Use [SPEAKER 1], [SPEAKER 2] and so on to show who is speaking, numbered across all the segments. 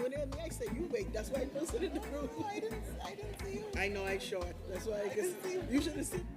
[SPEAKER 1] pointed at me. I said, "You wait." That's why I posted in the room.
[SPEAKER 2] No, I didn't see you.
[SPEAKER 1] I know I short. That's why I guess
[SPEAKER 2] didn't see you.
[SPEAKER 1] you should have seen.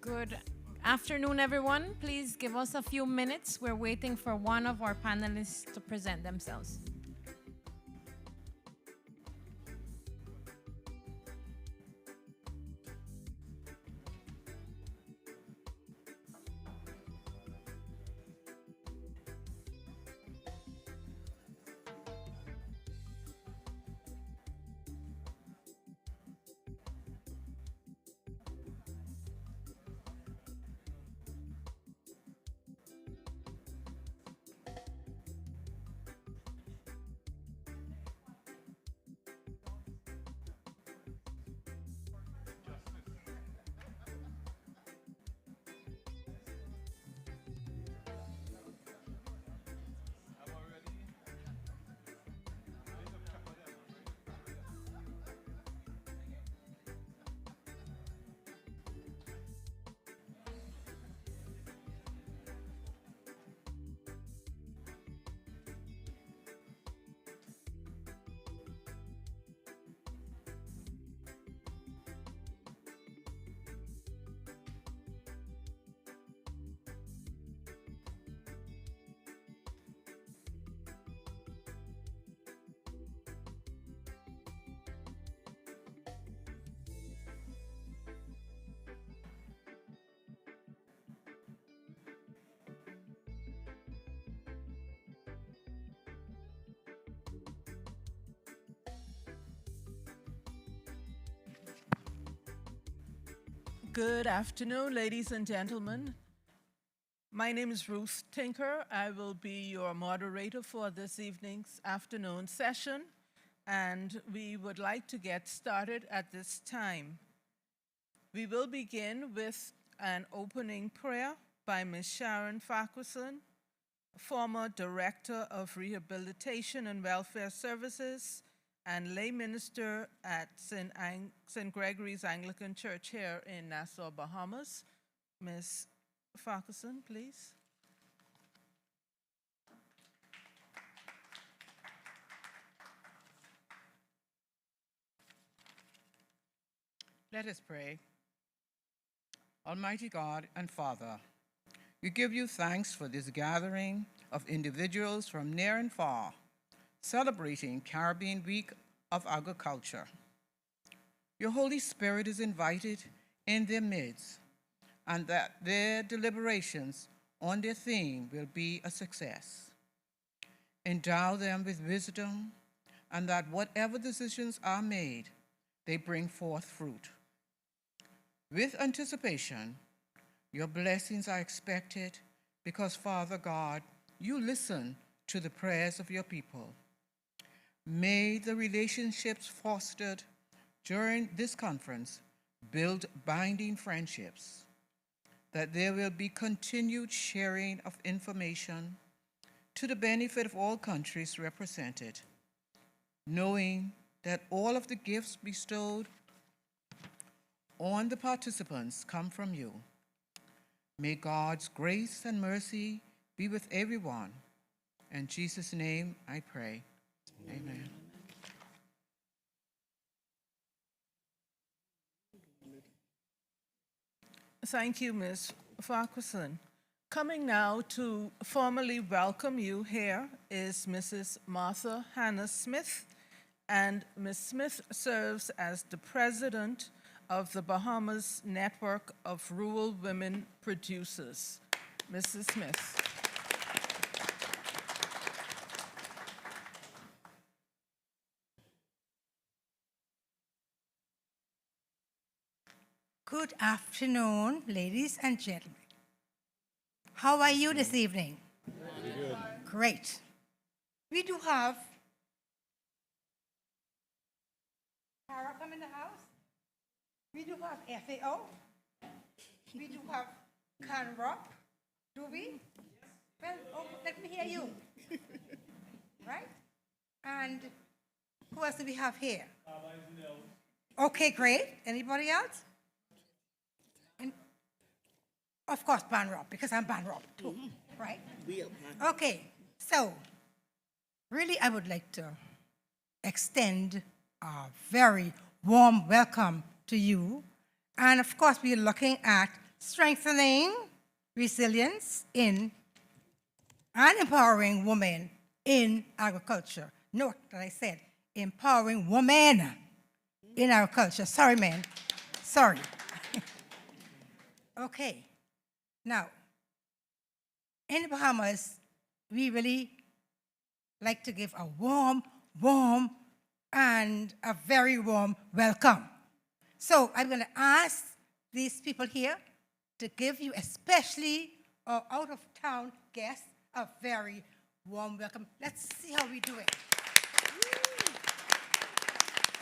[SPEAKER 3] Good afternoon, everyone. Please give us a few minutes. We're waiting for one of our panelists to present themselves.
[SPEAKER 4] Good afternoon, ladies and gentlemen. My name is Ruth Tinker. I will be your moderator for this evening's afternoon session, and we would like to get started at this time. We will begin with an opening prayer by Ms. Sharon Farquharson, former Director of Rehabilitation and Welfare Services and lay minister at St. Gregory's Anglican Church here in Nassau, Bahamas. Ms. Farquharson, please.
[SPEAKER 5] Let us pray. Almighty God and Father, we give you thanks for this gathering of individuals from near and far, celebrating Caribbean Week of Agriculture. Your Holy Spirit is invited in their midst, and that their deliberations on their theme will be a success. Endow them with wisdom, and that whatever decisions are made, they bring forth fruit. With anticipation, your blessings are expected because, Father God, you listen to the prayers of your people. May the relationships fostered during this conference build binding friendships, that there will be continued sharing of information to the benefit of all countries represented, knowing that all of the gifts bestowed on the participants come from you. May God's grace and mercy be with everyone. In Jesus' name I pray. Amen.
[SPEAKER 4] Thank you, Ms. Farquharson. Coming now to formally welcome you here is Mrs. Martha Hannah Smith, and Ms. Smith serves as the president of the Bahamas Network of Rural Women Producers. Mrs. Smith.
[SPEAKER 6] Good afternoon, ladies and gentlemen. How are you this evening? Good. Great. We do have CARICOM in the house. We do have FAO. We do have CANROP. Do we? Well, let me hear you. Right? And who else do we have here? Okay, great. Anybody else? Of course, BANROP, because I'm BANROP too, right? Okay, so really I would like to extend a very warm welcome to you. And of course, we're looking at strengthening resilience in and empowering women in agriculture. Note that I said empowering women in agriculture. Sorry, man. Sorry. Okay. Now, in the Bahamas, we really like to give a warm, and a very warm welcome. So I'm going to ask these people here to give you, especially our out-of-town guests, a very warm welcome. Let's see how we do it.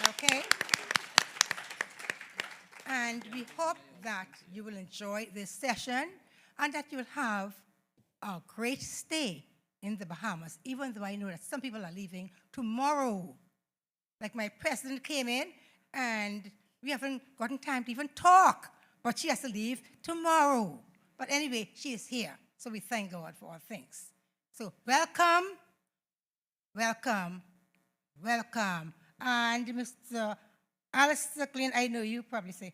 [SPEAKER 6] Okay? And we hope that you will enjoy this session and that you will have a great stay in the Bahamas, even though I know that some people are leaving tomorrow. Like my president came in and we haven't gotten time to even talk, but she has to leave tomorrow. But anyway, she is here, so we thank God for all things. So welcome, welcome, welcome. And Mr. Alistair Glynn, I know you probably say,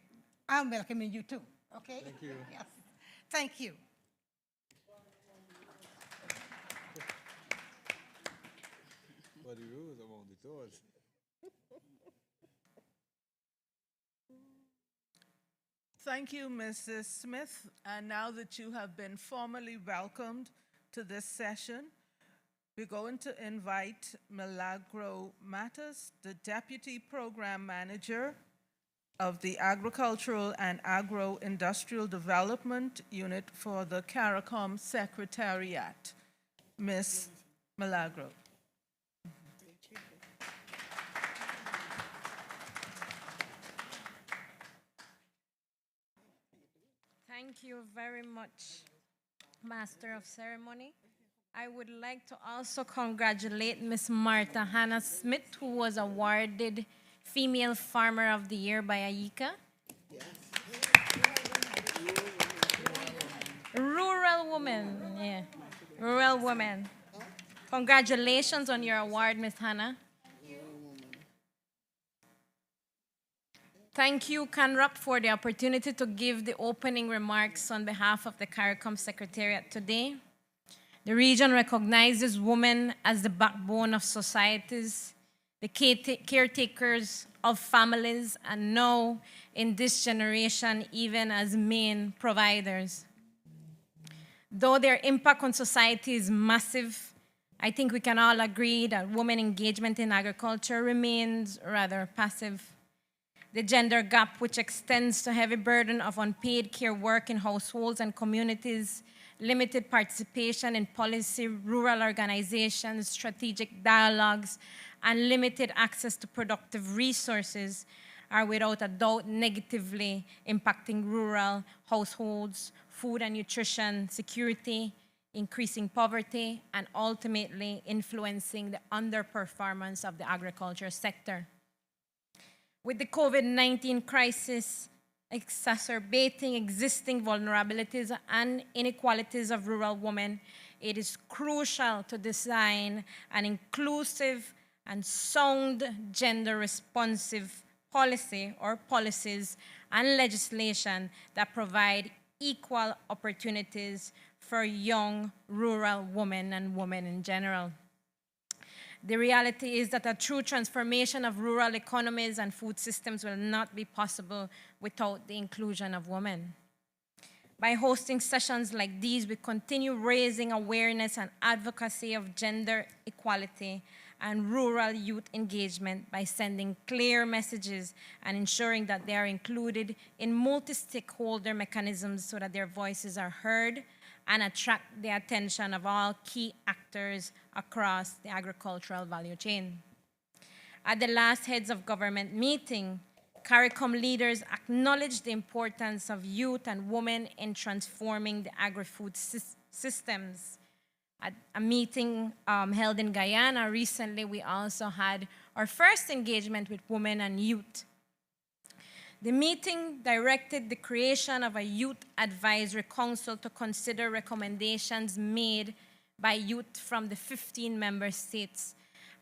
[SPEAKER 6] I'm welcoming you too, okay?
[SPEAKER 1] Thank you.
[SPEAKER 6] Yes. Thank you.
[SPEAKER 1] But the rules among the doors.
[SPEAKER 4] Thank you, Mrs. Smith. And now that you have been formally welcomed to this session, we're going to invite Milagro Matas, the Deputy Program Manager of the Agricultural and Agro-Industrial Development Unit for the CARICOM Secretariat. Ms. Milagro.
[SPEAKER 3] Thank you very much, Master of Ceremony. I would like to also congratulate Miss Martha Hannah Smith, who was awarded Female Farmer of the Year by AICA. Rural woman, yeah, rural woman. Congratulations on your award, Miss Hannah. Thank you, CANROP, for the opportunity to give the opening remarks on behalf of the CARICOM Secretariat today. The region recognizes women as the backbone of societies, the caretakers of families, and now, in this generation, even as main providers. Though their impact on society is massive, I think we can all agree that women engagement in agriculture remains rather passive. The gender gap, which extends to heavy burden of unpaid care work in households and communities, limited participation in policy, rural organizations, strategic dialogues, and limited access to productive resources are without a doubt negatively impacting rural households, food and nutrition security, increasing poverty, and ultimately influencing the underperformance of the agriculture sector. With the COVID-19 crisis exacerbating existing vulnerabilities and inequalities of rural women, it is crucial to design an inclusive and sound gender-responsive policy or policies and legislation that provide equal opportunities for young rural women and women in general. The reality is that a true transformation of rural economies and food systems will not be possible without the inclusion of women. By hosting sessions like these, we continue raising awareness and advocacy of gender equality and rural youth engagement by sending clear messages and ensuring that they are included in multi-stakeholder mechanisms so that their voices are heard and attract the attention of all key actors across the agricultural value chain. At the last Heads of Government meeting, CARICOM leaders acknowledged the importance of youth and women in transforming the agri-food systems. At a meeting held in Guyana recently, we also had our first engagement with women and youth. The meeting directed the creation of a youth advisory council to consider recommendations made by youth from the 15 member states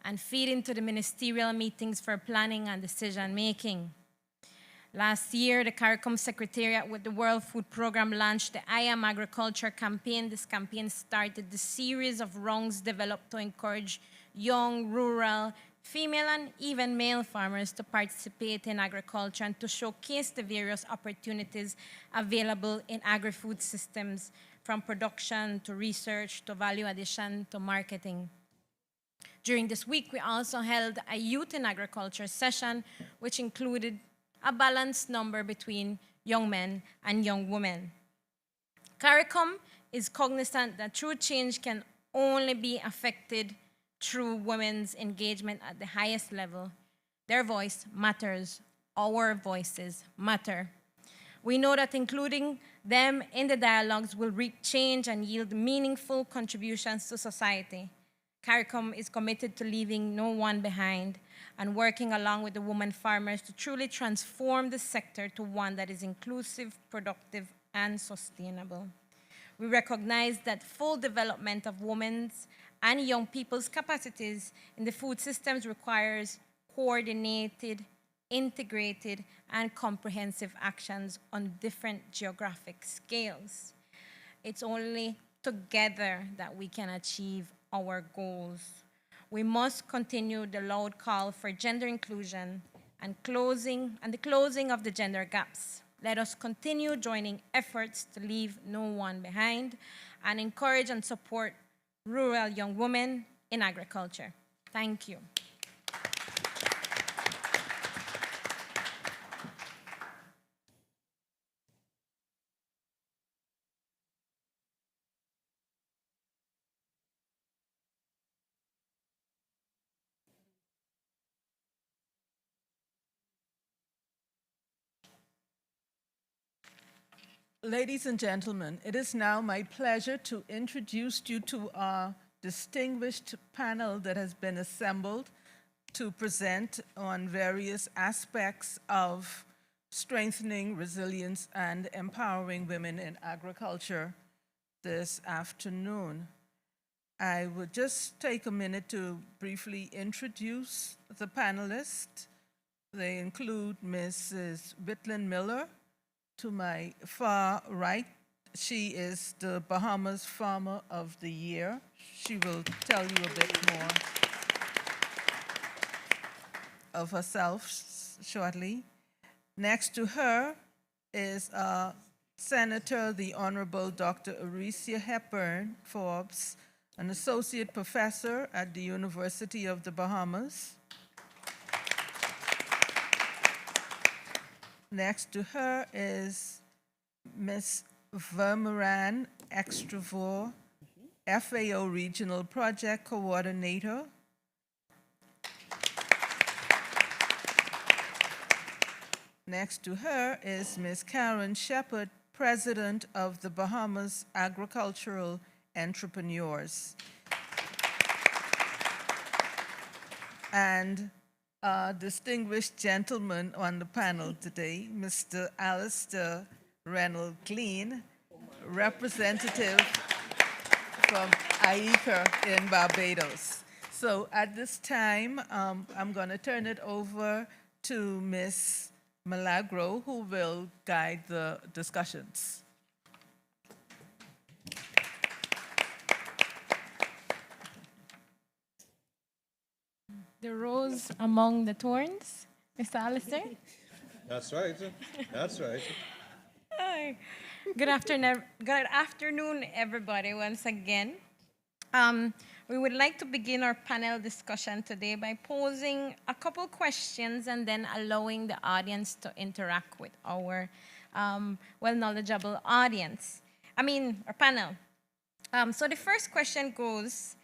[SPEAKER 3] and feed into the ministerial meetings for planning and decision making. Last year, the CARICOM Secretariat with the World Food Program launched the I Am Agriculture campaign. This campaign started the series of rounds developed to encourage young, rural, female, and even male farmers to participate in agriculture and to showcase the various opportunities available in agri-food systems, from production to research to value addition to marketing. During this week, we also held a Youth in Agriculture session, which included a balanced number between young men and young women. CARICOM is cognizant that true change can only be affected through women's engagement at the highest level. Their voice matters. Our voices matter. We know that including them in the dialogues will reap change and yield meaningful contributions to society. CARICOM is committed to leaving no one behind and working along with the women farmers to truly transform the sector to one that is inclusive, productive, and sustainable. We recognize that full development of women's and young people's capacities in the food systems requires coordinated, integrated, and comprehensive actions on different geographic scales. It's only together that we can achieve our goals. We must continue the loud call for gender inclusion and the closing of the gender gaps. Let us continue joining efforts to leave no one behind and encourage and support rural young women in agriculture. Thank you.
[SPEAKER 4] Ladies and gentlemen, it is now my pleasure to introduce you to our distinguished panel that has been assembled to present on various aspects of strengthening resilience and empowering women in agriculture this afternoon. I would just take a minute to briefly introduce the panelists. They include Mrs. Whitlin Miller. To my far right, she is the Bahamas Farmer of the Year. She will tell you a bit more of herself shortly. Next to her is Senator, the Honorable Dr. Arecia Hepburn Forbes, an associate professor at the University of the Bahamas. Next to her is Ms. Vermeran Extravor, FAO Regional Project Coordinator. Next to her is Ms. Karen Shepard, President of the Bahamas Agricultural Entrepreneurs. And a distinguished gentleman on the panel today, Mr. Alistair Reynolds Clean, representative from AICA in Barbados. So at this time, I'm going to turn it over to Ms. Milagro, who will guide the discussions.
[SPEAKER 3] The rose among the thorns, Mr. Alistair.
[SPEAKER 1] That's right. That's right.
[SPEAKER 3] Hi. Good afternoon, everybody, once again. We would like to begin our panel discussion today by posing a couple questions and then allowing the audience to interact with our well-knowledgeable audience. Our panel. So the first question goes,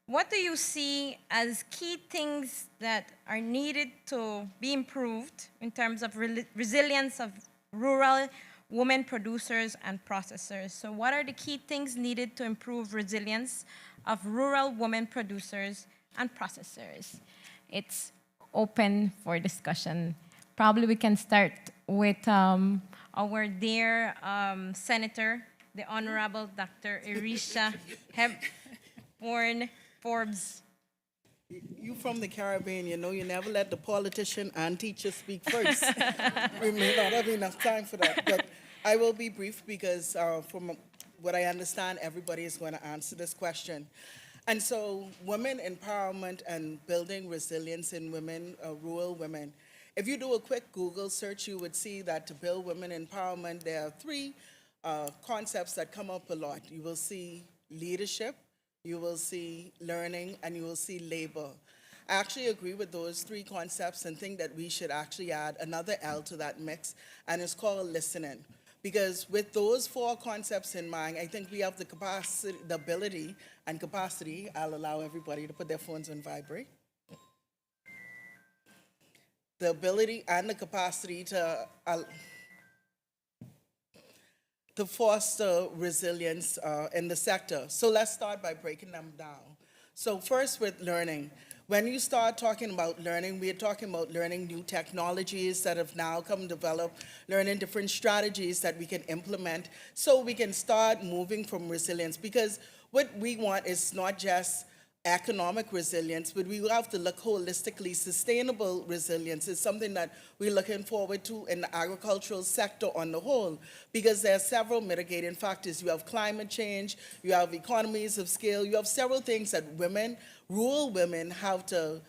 [SPEAKER 3] what do you see as key things that are needed to be improved in terms of resilience of rural women producers and processors? So what are the key things needed to improve resilience of rural women producers and processors? It's open for discussion. Probably we can start with our dear Senator, the Honorable Dr. Arecia Hepburn Forbes.
[SPEAKER 2] You from the Caribbean, you know, you never let the politician and teacher speak first. We may not have enough time for that, but I will be brief because from what I understand, everybody is going to answer this question. And so women empowerment and building resilience in women, rural women. If you do a quick Google search, you would see that to build women empowerment, there are three concepts that come up a lot. You will see leadership, you will see learning, and you will see labor. I actually agree with those three concepts and think that we should actually add another L to that mix, and it's called listening. Because with those four concepts in mind, I think we have the capacity, the ability and capacity. I'll allow everybody to put their phones on vibrate. The ability and the capacity to foster resilience in the sector. So let's start by breaking them down. So first with learning. When you start talking about learning, we're talking about learning new technologies that have now come develop, learning different strategies that we can implement so we can start moving from resilience. Because what we want is not just economic resilience, but we have to look holistically. Sustainable resilience is something that we're looking forward to in the agricultural sector on the whole, because there are several mitigating factors. You have climate change, you have economies of scale, you have several things that women, rural women, have to,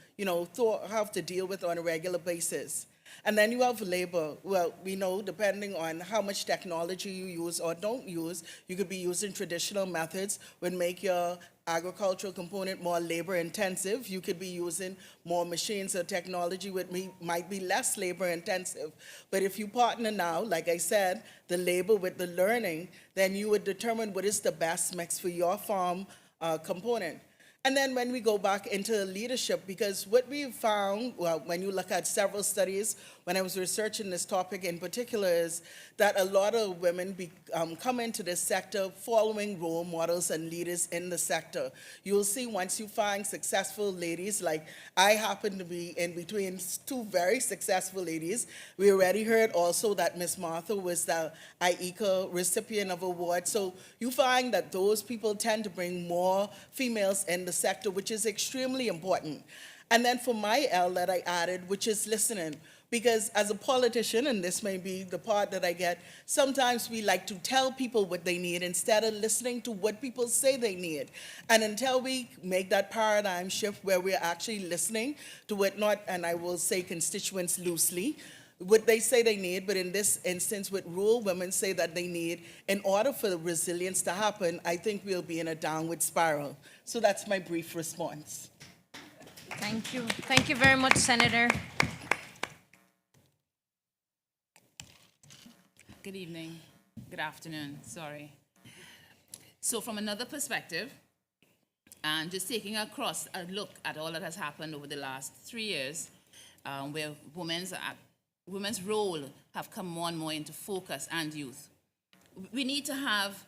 [SPEAKER 2] have to deal with on a regular basis. And then you have labor. Well, we know depending on how much technology you use or don't use, you could be using traditional methods would make your agricultural component more labor intensive. You could be using more machines or technology which might be less labor intensive. But if you partner now, like I said, the labor with the learning, then you would determine what is the best mix for your farm component. And then when we go back into leadership, because what we found, well, when you look at several studies, when I was researching this topic in particular, is that a lot of women come into this sector following role models and leaders in the sector. You'll see once you find successful ladies, like I happen to be in between two very successful ladies. We already heard also that Miss Martha was the IECA recipient of award. So you find that those people tend to bring more females in the sector, which is extremely important. And then for my L that I added, which is listening. Because as a politician, and this may be the part that I get, sometimes we like to tell people what they need instead of listening to what people say they need. And until we make that paradigm shift where we're actually listening to what not, and I will say constituents loosely, what they say they need, but in this instance, what rural women say that they need, in order for the resilience to happen, I think we'll be in a downward spiral. So that's my brief response.
[SPEAKER 3] Thank you. Thank you very much, Senator.
[SPEAKER 7] Good evening, good afternoon, sorry. So from another perspective, and just taking a look at all that has happened over the last 3 years, where women's role have come more and more into focus and youth. We need to have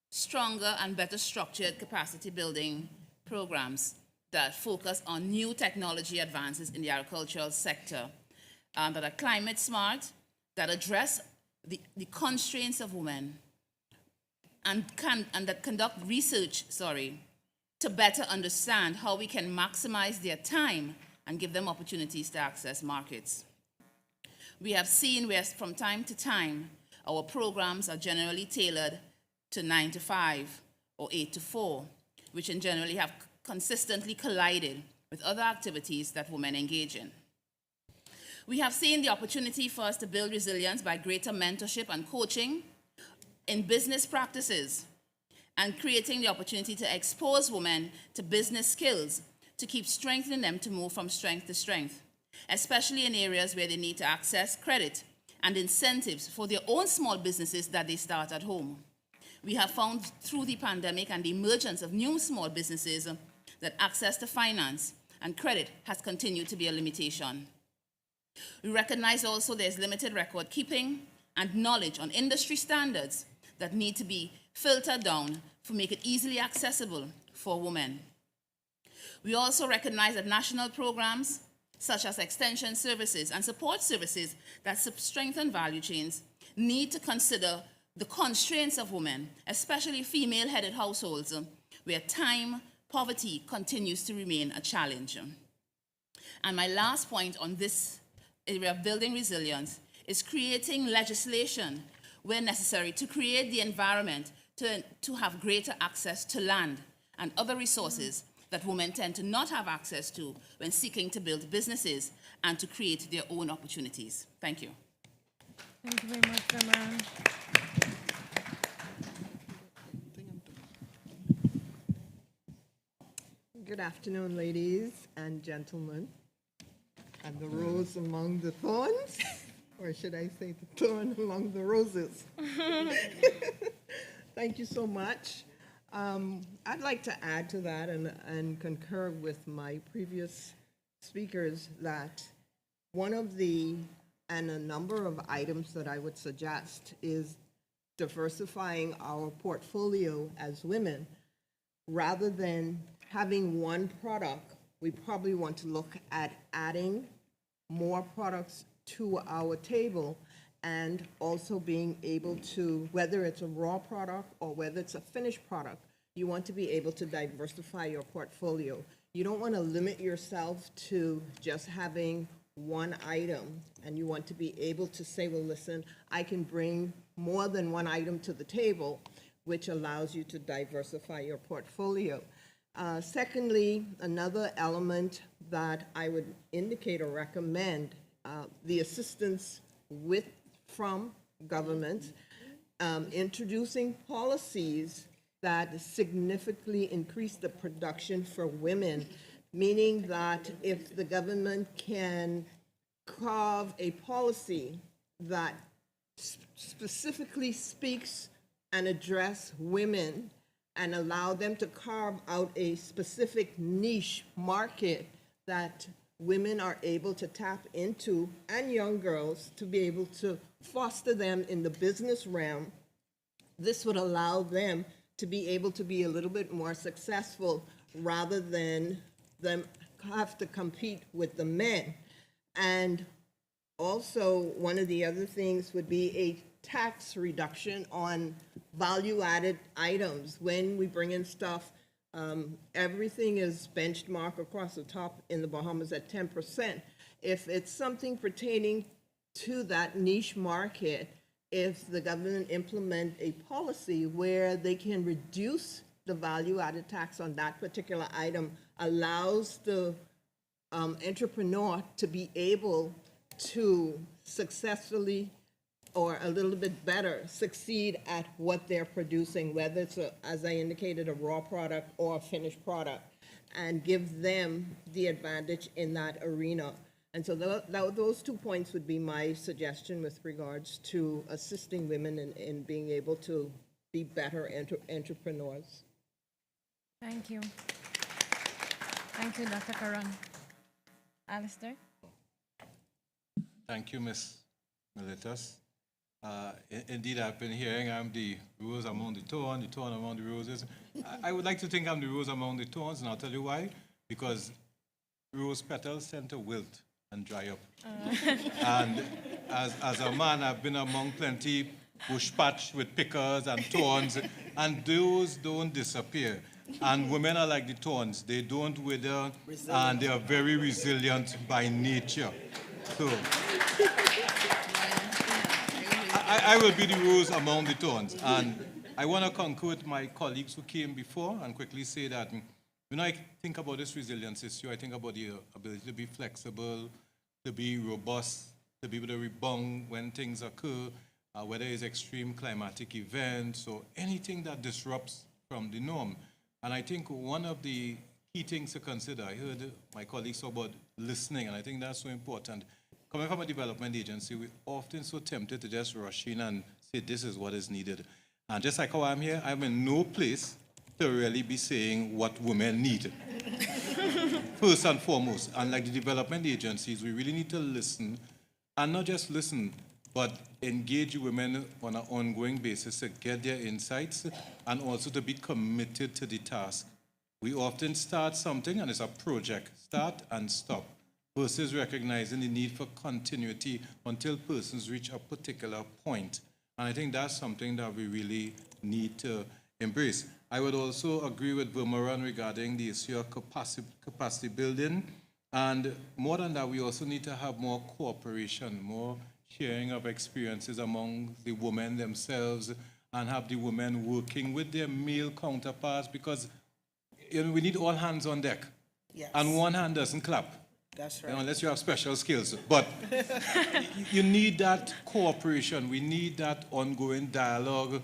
[SPEAKER 7] stronger and better structured capacity building programs that focus on new technology advances in the agricultural sector, that are climate smart, that address the constraints of women, and that conduct research, to better understand how we can maximize their time and give them opportunities to access markets. We have seen where from time to time, our programs are generally tailored to 9 to 5 or 8 to 4, which generally have consistently collided with other activities that women engage in. We have seen the opportunity for us to build resilience by greater mentorship and coaching in business practices and creating the opportunity to expose women to business skills to keep strengthening them to move from strength to strength, especially in areas where they need to access credit and incentives for their own small businesses that they start at home. We have found through the pandemic and the emergence of new small businesses that access to finance and credit has continued to be a limitation. We recognize also there's limited record keeping and knowledge on industry standards that need to be filtered down to make it easily accessible for women. We also recognize that national programs such as extension services and support services that strengthen value chains need to consider the constraints of women, especially female-headed households, where time, poverty continues to remain a challenge. And my last point on this area of building resilience is creating legislation where necessary to create the environment to have greater access to land and other resources that women tend to not have access to when seeking to build businesses and to create their own opportunities. Thank you.
[SPEAKER 3] Thank you very much, Damaran.
[SPEAKER 8] Good afternoon, ladies and gentlemen, and the rose among the thorns, or should I say the thorn among the roses? Thank you so much. I'd like to add to that and concur with my previous speakers that one of the, and a number of items that I would suggest is diversifying our portfolio as women. Rather than having one product, we probably want to look at adding more products to our table and also being able to, whether it's a raw product or whether it's a finished product, you want to be able to diversify your portfolio. You don't want to limit yourself to just having one item, and you want to be able to say, well, listen, I can bring more than one item to the table, which allows you to diversify your portfolio. Secondly, another element that I would indicate or recommend, the assistance from government, introducing policies that significantly increase the production for women, meaning that if the government can carve a policy that specifically speaks and address women and allow them to carve out a specific niche market that women are able to tap into, and young girls to be able to foster them in the business realm, this would allow them to be able to be a little bit more successful rather than them have to compete with the men. And also, one of the other things would be a tax reduction on value-added items. When we bring in stuff, everything is benchmarked across the top in the Bahamas at 10%. If it's something pertaining to that niche market, if the government implement a policy where they can reduce the value-added tax on that particular item, allows the entrepreneur to be able to successfully or a little bit better succeed at what they're producing, whether it's, as I indicated, a raw product or a finished product, and give them the advantage in that arena. And so those 2 points would be my suggestion with regards to assisting women in being able to be better entrepreneurs.
[SPEAKER 3] Thank you. Thank you, Dr. Karan. Alistair?
[SPEAKER 1] Thank you, Ms. Militas. Indeed, I've been hearing I'm the rose among the thorn among the roses. I would like to think I'm the rose among the thorns, and I'll tell you why. Because rose petals tend to wilt and dry up. And as a man, I've been among plenty bush patch with pickers and thorns, and those don't disappear. And women are like the thorns. They don't wither, and they are very resilient by nature. So I will be the rose among the thorns. And I want to concur with my colleagues who came before and quickly say that when I think about this resilience issue, I think about the ability to be flexible, to be robust, to be able to rebound when things occur, whether it's extreme climatic events or anything that disrupts from the norm. And I think one of the key things to consider, I heard my colleagues talk about listening, and I think that's so important. Coming from a development agency, we're often so tempted to just rush in and say this is what is needed. And just like how I'm here, I'm in no place to really be saying what women need. First and foremost, and like the development agencies, we really need to listen, and not just listen, but engage women on an ongoing basis to get their insights and also to be committed to the task. We often start something and it's a project, start and stop, versus recognizing the need for continuity until persons reach a particular point. And I think that's something that we really need to embrace. I would also agree with Vermeeren regarding the issue of capacity building. And more than that, we also need to have more cooperation, more sharing of experiences among the women themselves, and have the women working with their male counterparts, because we need all hands on deck.
[SPEAKER 2] Yes.
[SPEAKER 1] And one hand doesn't clap.
[SPEAKER 2] That's right.
[SPEAKER 1] Unless you have special skills. But you need that cooperation. We need that ongoing dialogue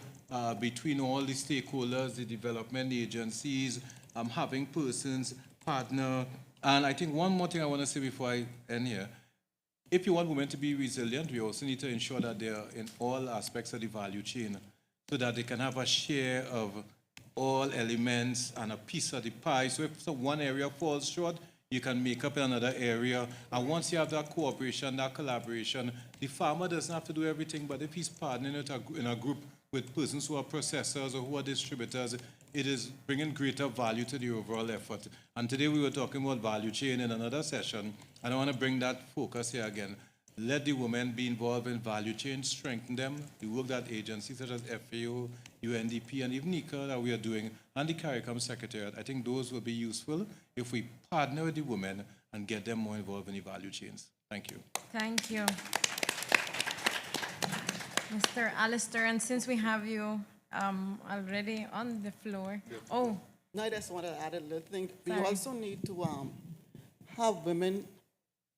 [SPEAKER 1] between all the stakeholders, the development agencies, having persons, partner. And I think one more thing I want to say before I end here. If you want women to be resilient, we also need to ensure that they are in all aspects of the value chain so that they can have a share of all elements and a piece of the pie. So if one area falls short, you can make up in another area. And once you have that cooperation, that collaboration, the farmer doesn't have to do everything, but if he's partnering in a group with persons who are processors or who are distributors, it is bringing greater value to the overall effort. And today we were talking about value chain in another session, and I want to bring that focus here again. Let the women be involved in value chain, strengthen them. The work that agencies such as FAO, UNDP, and even NICA that we are doing, and the CARICOM Secretariat, I think those will be useful if we partner with the women and get them more involved in the value chains. Thank you.
[SPEAKER 3] Thank you. Mr. Alistair, and since we have you already on the floor. Oh,
[SPEAKER 9] No, I just want to add a little thing. We
[SPEAKER 3] Sorry.
[SPEAKER 9] also need to have women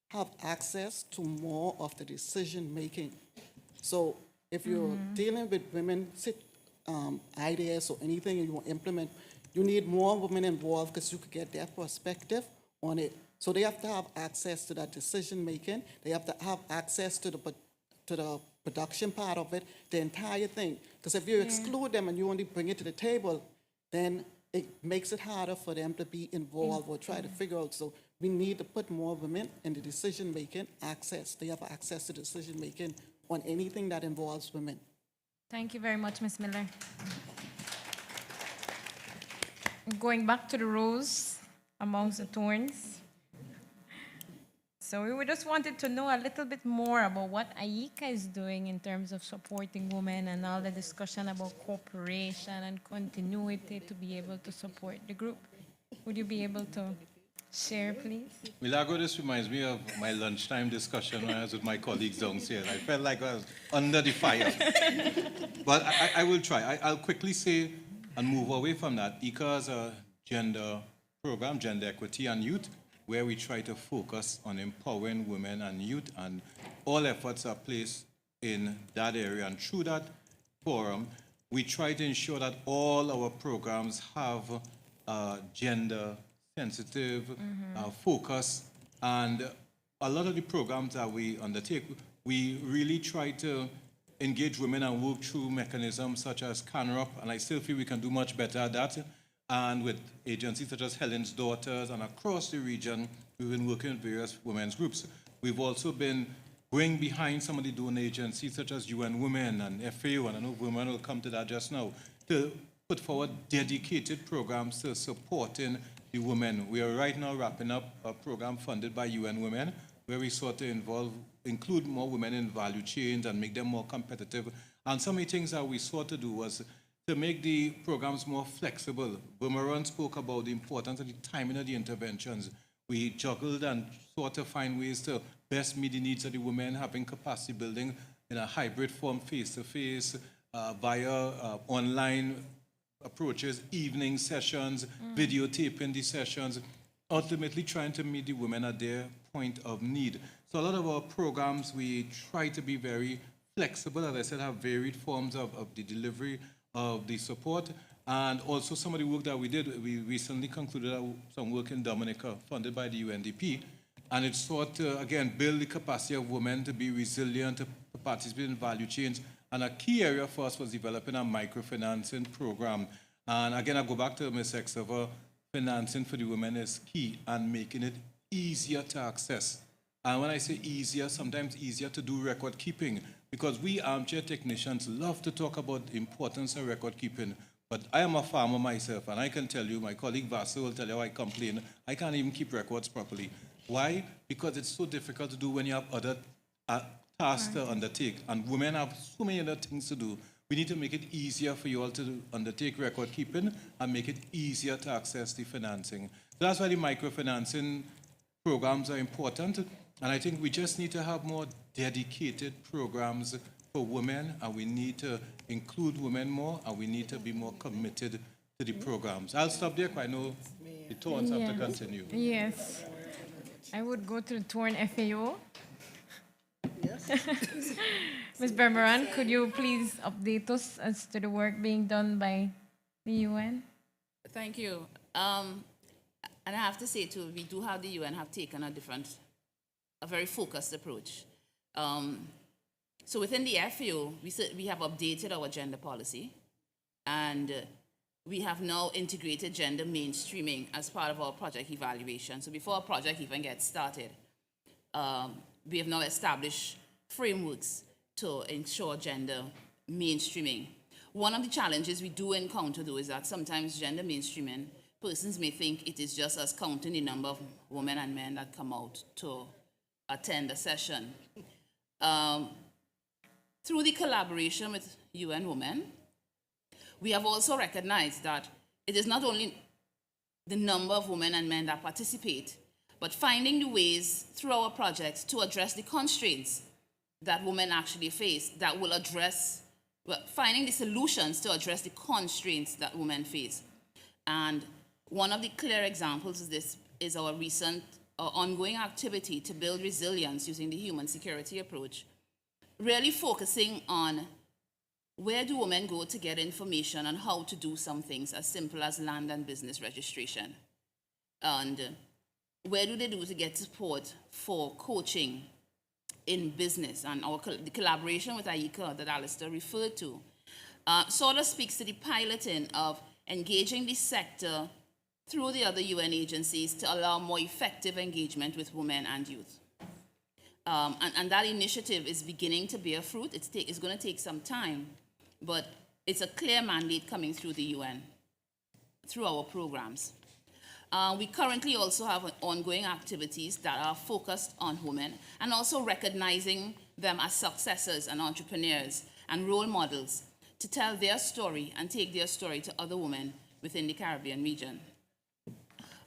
[SPEAKER 9] have access to more of the decision making. So if you're dealing with women ideas or anything you want to implement, you need more women involved because you could get their perspective on it. So they have to have access to that decision making. They have to have access to the production part of it, the entire thing. Because if you exclude them and you only bring it to the table, then it makes it harder for them to be involved or try to figure out. So we need to put more women in the decision-making access. They have access to decision-making on anything that involves women.
[SPEAKER 3] thank you very much, Ms. Miller. Going back to the rose amongst the thorns. So we just wanted to know a little bit more about what AICA is doing in terms of supporting women and all the discussion about cooperation and continuity to be able to support the group. Would you be able to share, please?
[SPEAKER 1] Milagro, this reminds me of my lunchtime discussion when I was with my colleagues downstairs. I felt like I was under the fire. But I will try. I'll quickly say and move away from that. ICA is a gender program, gender equity and youth, where we try to focus on empowering women and youth, and all efforts are placed in that area. And through that forum, we try to ensure that all our programs have gender-sensitive focus. And a lot of the programs that we undertake, we really try to engage women and work through mechanisms such as CANROP, and I still feel we can do much better at that. And with agencies such as Helen's Daughters, and across the region, we've been working with various women's groups. We've also been going behind some of the donor agencies such as UN Women and FAO, and I know women will come to that just now, to put forward dedicated programs to supporting the women. We are right now wrapping up a program funded by UN Women, where we sought to include more women in value chains and make them more competitive. And some of the things that we sought to do was to make the programs more flexible. Vermeeren spoke about the importance of the timing of the interventions. We juggled and sought to find ways to best meet the needs of the women, having capacity building in a hybrid form, face-to-face, via online approaches, evening sessions, videotaping the sessions, ultimately trying to meet the women at their point of need. So a lot of our programs, we try to be very flexible, as I said, have varied forms of the delivery of the support. And also some of the work that we did, we recently concluded some work in Dominica, funded by the UNDP, and it sought to, again, build the capacity of women to be resilient, to participate in value chains. And a key area for us was developing a microfinancing program. And again, I go back to Ms. Exover, financing for the women is key, and making it easier to access. And when I say easier, sometimes easier to do record keeping, because we armchair technicians love to talk about the importance of record keeping. But I am a farmer myself, and I can tell you, my colleague Vasu will tell you how I complain, I can't even keep records properly. Why? Because it's so difficult to do when you have other tasks to undertake. And women have so many other things to do. We need to make it easier for you all to undertake record keeping and make it easier to access the financing. That's why the microfinancing programs are important. And I think we just need to have more dedicated programs for women, and we need to include women more, and we need to be more committed to the programs. I'll stop there, 'cause I know the Torrance have to continue.
[SPEAKER 3] Yes. I would go to the Torn FAO.
[SPEAKER 2] Yes.
[SPEAKER 3] Ms. Bermeron, could you please update us as to the work being done by the UN?
[SPEAKER 7] Thank you. And I have to say too, we do have the UN have taken a very focused approach. So within the FAO, we have updated our gender policy, and we have now integrated gender mainstreaming as part of our project evaluation. So before a project even gets started, we have now established frameworks to ensure gender mainstreaming. One of the challenges we do encounter, though, is that sometimes gender mainstreaming, persons may think it is just us counting the number of women and men that come out to attend a session. Through the collaboration with UN Women, we have also recognized that it is not only the number of women and men that participate, but finding the ways through our projects to address the constraints that women actually face that will address, finding the solutions to address the constraints that women face. And one of the clear examples of this is our recent ongoing activity to build resilience using the human security approach, really focusing on where do women go to get information on how to do some things as simple as land and business registration, and where do they do to get support for coaching in business, and the collaboration with AICA that Alistair referred to sort of speaks to the piloting of engaging the sector through the other UN agencies to allow more effective engagement with women and youth. And that initiative is beginning to bear fruit. It's going to take some time, but it's a clear mandate coming through the UN, through our programs. We currently also have ongoing activities that are focused on women and also recognizing them as successors and entrepreneurs and role models to tell their story and take their story to other women within the Caribbean region.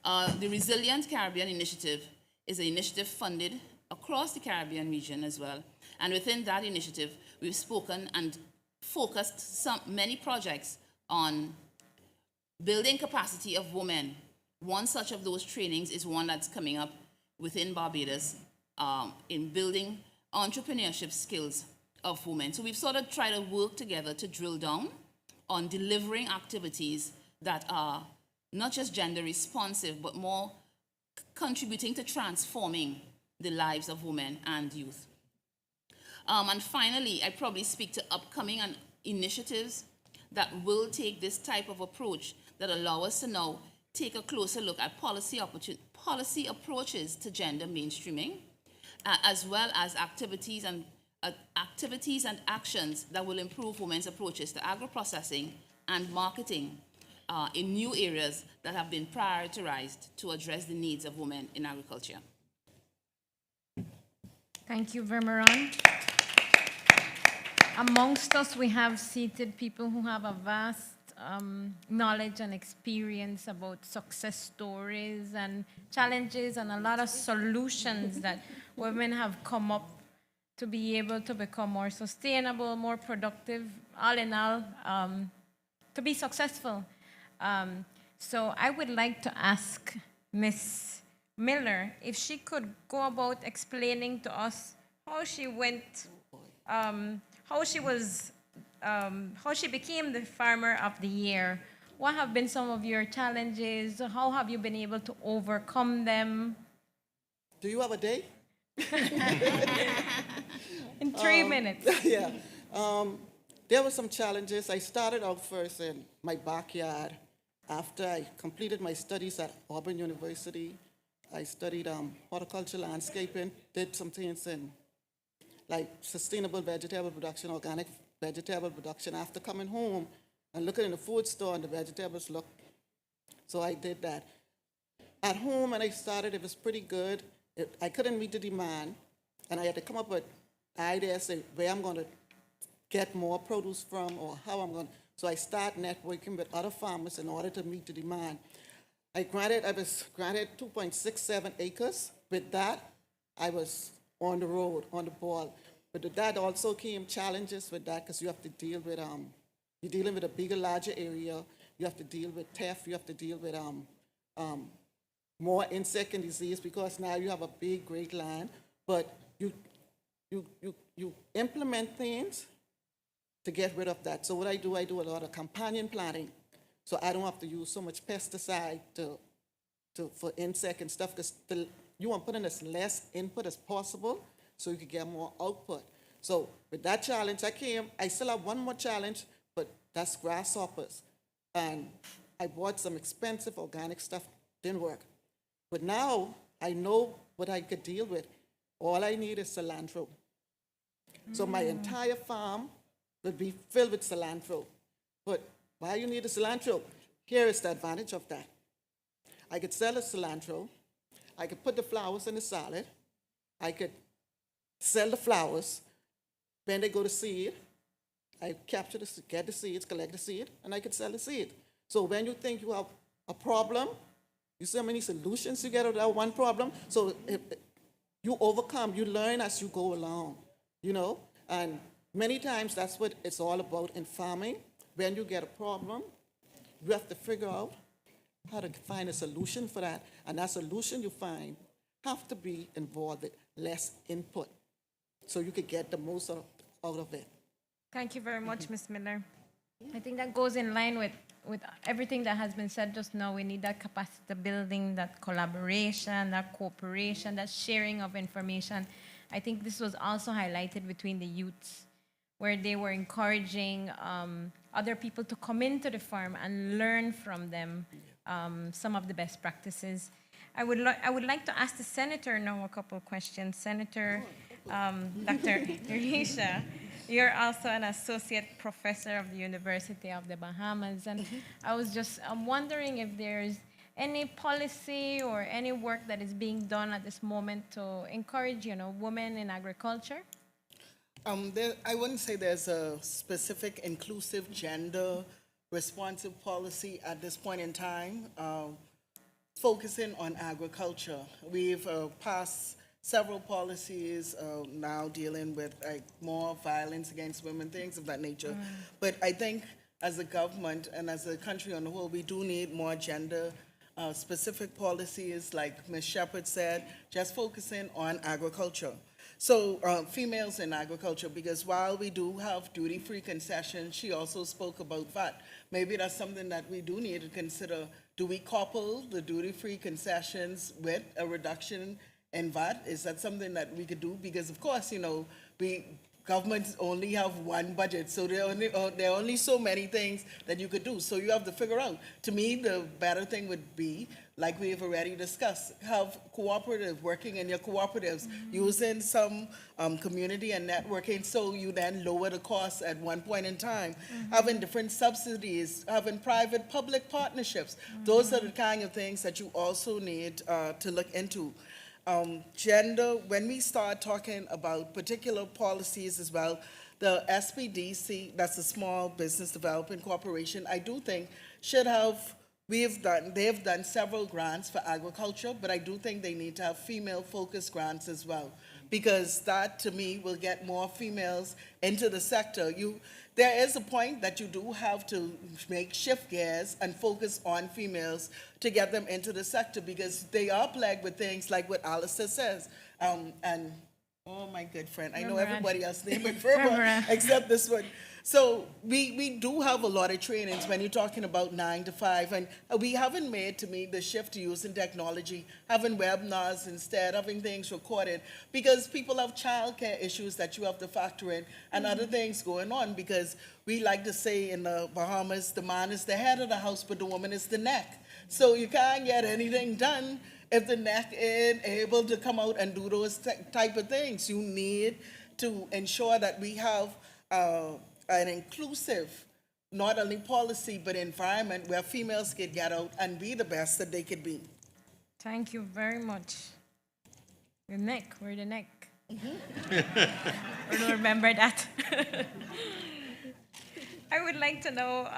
[SPEAKER 7] The Resilient Caribbean Initiative is an initiative funded across the Caribbean region as well. And within that initiative, we've spoken and focused many projects on building capacity of women. One such of those trainings is one that's coming up within Barbados in building entrepreneurship skills of women. So we've sort of tried to work together to drill down on delivering activities that are not just gender responsive, but more contributing to transforming the lives of women and youth. And finally, I probably speak to upcoming initiatives that will take this type of approach that allow us to now take a closer look at policy approaches to gender mainstreaming, as well as activities and actions that will improve women's approaches to agro-processing and marketing in new areas that have been prioritized to address the needs of women in agriculture.
[SPEAKER 3] Thank you, Vermeron. Amongst us, we have seated people who have a vast knowledge and experience about success stories and challenges and a lot of solutions that women have come up to be able to become more sustainable, more productive, all in all, to be successful. So I would like to ask Ms. Miller if she could go about explaining to us how she went, how she became the Farmer of the Year. What have been some of your challenges? How have you been able to overcome them?
[SPEAKER 9] Do you have a day?
[SPEAKER 3] In 3 minutes.
[SPEAKER 9] Yeah. There were some challenges. I started out first in my backyard. After I completed my studies at Auburn University, I studied horticulture landscaping, did some things in like sustainable vegetable production, organic vegetable production. After coming home and looking in the food store and the vegetables looked, so I did that. At home, when I started, it was pretty good. I couldn't meet the demand, and I had to come up with ideas, say where I'm going to get more produce from, or how I'm going. So I start networking with other farmers in order to meet the demand. I was granted 2.67 acres. With that, I was on the road, on the ball. But with that also came challenges with that, because you have to deal with, you're dealing with a bigger, larger area. You have to deal with theft. You have to deal with more insect and disease, because now you have a big, great land. But you implement things to get rid of that. So what I do a lot of companion planting, so I don't have to use so much pesticide for insect and stuff, because you want to put in as less input as possible so you can get more output. So with that challenge, I still have one more challenge, but that's grasshoppers. And I bought some expensive organic stuff, didn't work. But now I know what I could deal with. All I need is cilantro. So my entire farm will be filled with cilantro. But why you need a cilantro? Here is the advantage of that. I could sell the cilantro. I could put the flowers in the salad. I could sell the flowers. When they go to seed, I capture get the seeds, collect the seed, and I could sell the seed. So when you think you have a problem, you see how many solutions you get out of that one problem. So if you overcome, you learn as you go along, and many times that's what it's all about in farming. When you get a problem, you have to figure out how to find a solution for that. And that solution you find have to be involved with less input, so you could get the most out of it.
[SPEAKER 3] Thank you very much, Ms. Miller. I think that goes in line with everything that has been said just now. We need that capacity building, that collaboration, that cooperation, that sharing of information. I think this was also highlighted between the youths, where they were encouraging other people to come into the farm and learn from them some of the best practices. I would like to ask the senator now a couple of questions. Senator Dr. Risha, you're also an associate professor of the University of the Bahamas, and I was just wondering if there's any policy or any work that is being done at this moment to encourage, women in agriculture.
[SPEAKER 2] I wouldn't say there's a specific inclusive gender responsive policy at this point in time. Focusing on agriculture, we've passed several policies now dealing with more violence against women, things of that nature. But I think as a government and as a country on the whole, we do need more gender specific policies, like Ms. Shepherd said, just focusing on agriculture. So females in agriculture, because while we do have duty-free concessions, she also spoke about VAT. Maybe that's something that we do need to consider. Do we couple the duty-free concessions with a reduction in VAT? Is that something that we could do? Because of course, governments only have one budget, so there are only so many things that you could do. So you have to figure out. To me, the better thing would be, like we have already discussed, have working in your cooperatives, using some community and networking, so you then lower the costs at one point in time, having different subsidies, having private-public partnerships. Those are the kind of things that you also need to look into. Gender, when we start talking about particular policies as well, the SBDC, that's the Small Business Development Corporation, I do think they've done several grants for agriculture, but I do think they need to have female-focused grants as well, because that, to me, will get more females into the sector. There is a point that you do have to shift gears and focus on females to get them into the sector, because they are plagued with things like what Alistair says. And, oh, my good friend, I know everybody else named it Verba, except this one. So we do have a lot of trainings when you're talking about 9 to 5, and we haven't made, to me, the shift to using technology, having webinars instead, having things recorded, because people have childcare issues that you have to factor in and other things going on, because we like to say in the Bahamas, the man is the head of the house, but the woman is the neck. So you can't get anything done if the neck ain't able to come out and do those type of things. You need to ensure that we have an inclusive, not only policy, but environment where females can get out and be the best that they could be.
[SPEAKER 3] Thank you very much. We're the neck. I don't remember that. I would like to now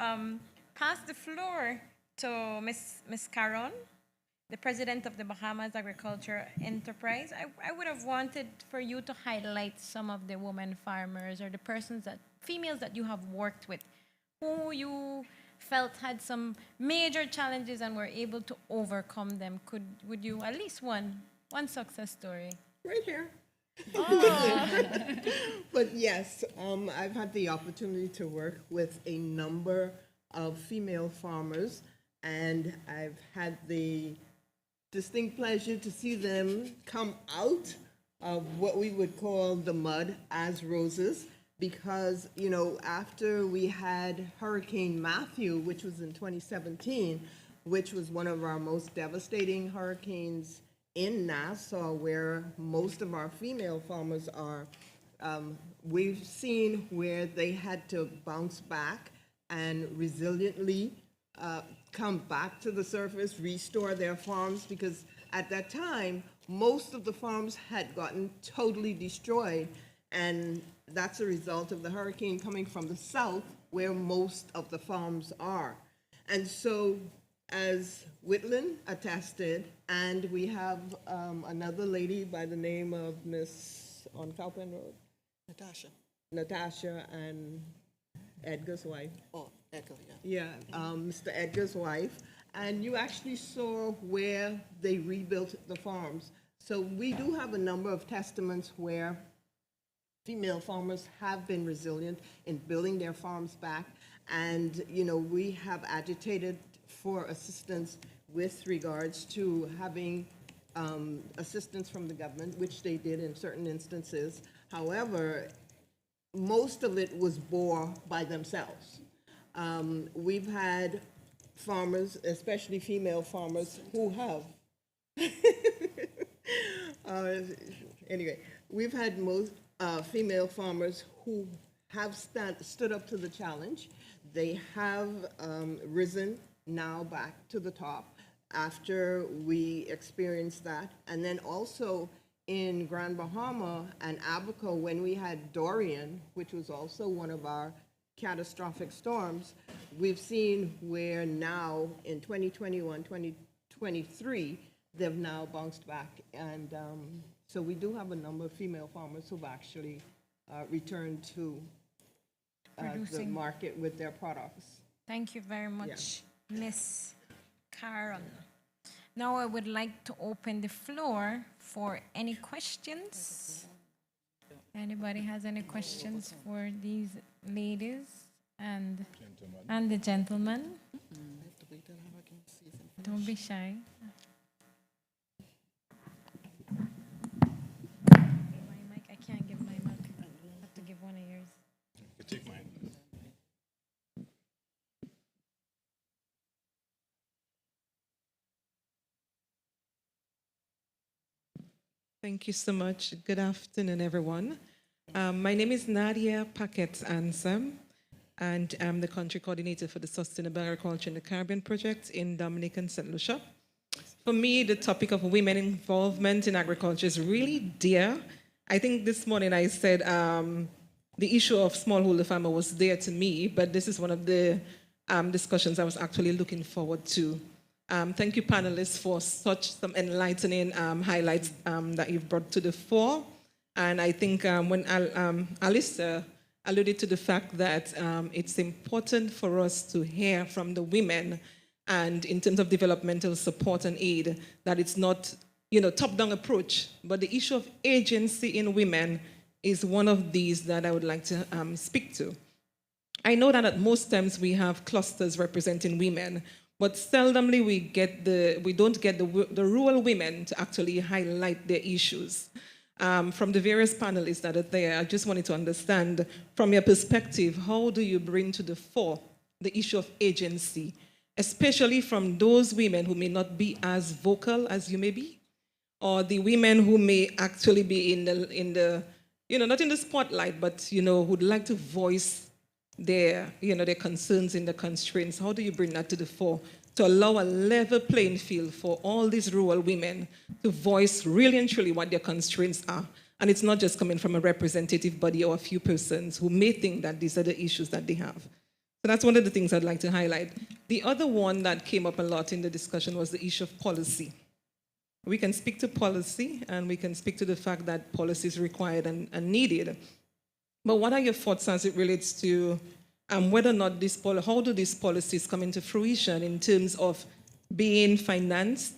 [SPEAKER 3] pass the floor to Miss Caron, the president of the Bahamas Agriculture Enterprise. I would have wanted for you to highlight some of the women farmers or the females that you have worked with, who you felt had some major challenges and were able to overcome them. Would you, at least one success story?
[SPEAKER 8] Right here.
[SPEAKER 3] Oh.
[SPEAKER 8] But yes, I've had the opportunity to work with a number of female farmers, and I've had the distinct pleasure to see them come out of what we would call the mud as roses, because, you know, after we had Hurricane Matthew, which was in 2017, which was one of our most devastating hurricanes in Nassau, where most of our female farmers are, we've seen where they had to bounce back and resiliently come back to the surface, restore their farms, because at that time, most of the farms had gotten totally destroyed, and that's a result of the hurricane coming from the south, where most of the farms are. And so, as Whitland attested, and we have another lady by the name of Miss on Cowpen Road, Natasha and Edgar's wife.
[SPEAKER 9] Oh, Edgar, yeah.
[SPEAKER 8] Yeah, Mr. Edgar's wife. And you actually saw where they rebuilt the farms. So we do have a number of testaments where female farmers have been resilient in building their farms back. And, you know, we have agitated for assistance with regards to having assistance from the government, which they did in certain instances. However, most of it was bore by themselves. We've had farmers, especially female farmers, who have, anyway, we've had most female farmers who have stood up to the challenge. They have risen now back to the top after we experienced that. And then also in Grand Bahama and Abaco, when we had Dorian, which was also one of our catastrophic storms, we've seen where now in 2021, 2023, they've now bounced back. And so we do have a number of female farmers who've actually returned to the market with their products.
[SPEAKER 3] Thank you very much, Miss Caron. Now I would like to open the floor for any questions. Anybody has any questions for these ladies and the gentleman? Don't be shy. My mic, I can't give my mic. I have to give one of yours.
[SPEAKER 1] You take mine.
[SPEAKER 10] Thank you so much. Good afternoon, everyone. My name is Nadia Paquette Ansem, and I'm the country coordinator for the Sustainable Agriculture in the Caribbean project in Dominican St. Lucia. For me, the topic of women involvement in agriculture is really dear. I think this morning I said the issue of smallholder farmer was dear to me, but this is one of the discussions I was actually looking forward to. Thank you, panelists, for such some enlightening highlights that you've brought to the fore. And I think when Alistair alluded to the fact that it's important for us to hear from the women, and in terms of developmental support and aid, that it's not, top-down approach, but the issue of agency in women is one of these that I would like to speak to. I know that at most times we have clusters representing women, but seldomly we don't get the rural women to actually highlight their issues. From the various panelists that are there, I just wanted to understand, from your perspective, how do you bring to the fore the issue of agency, especially from those women who may not be as vocal as you may be, or the women who may actually be in the not in the spotlight, but would like to voice their concerns and the constraints. How do you bring that to the fore to allow a level playing field for all these rural women to voice really and truly what their constraints are, And it's not just coming from a representative body or a few persons who may think that these are the issues that they have. So that's one of the things I'd like to highlight. The other one that came up a lot in the discussion was the issue of policy. We can speak to policy, and we can speak to the fact that policy is required and needed. But what are your thoughts as it relates to whether or not how do these policies come into fruition in terms of being financed,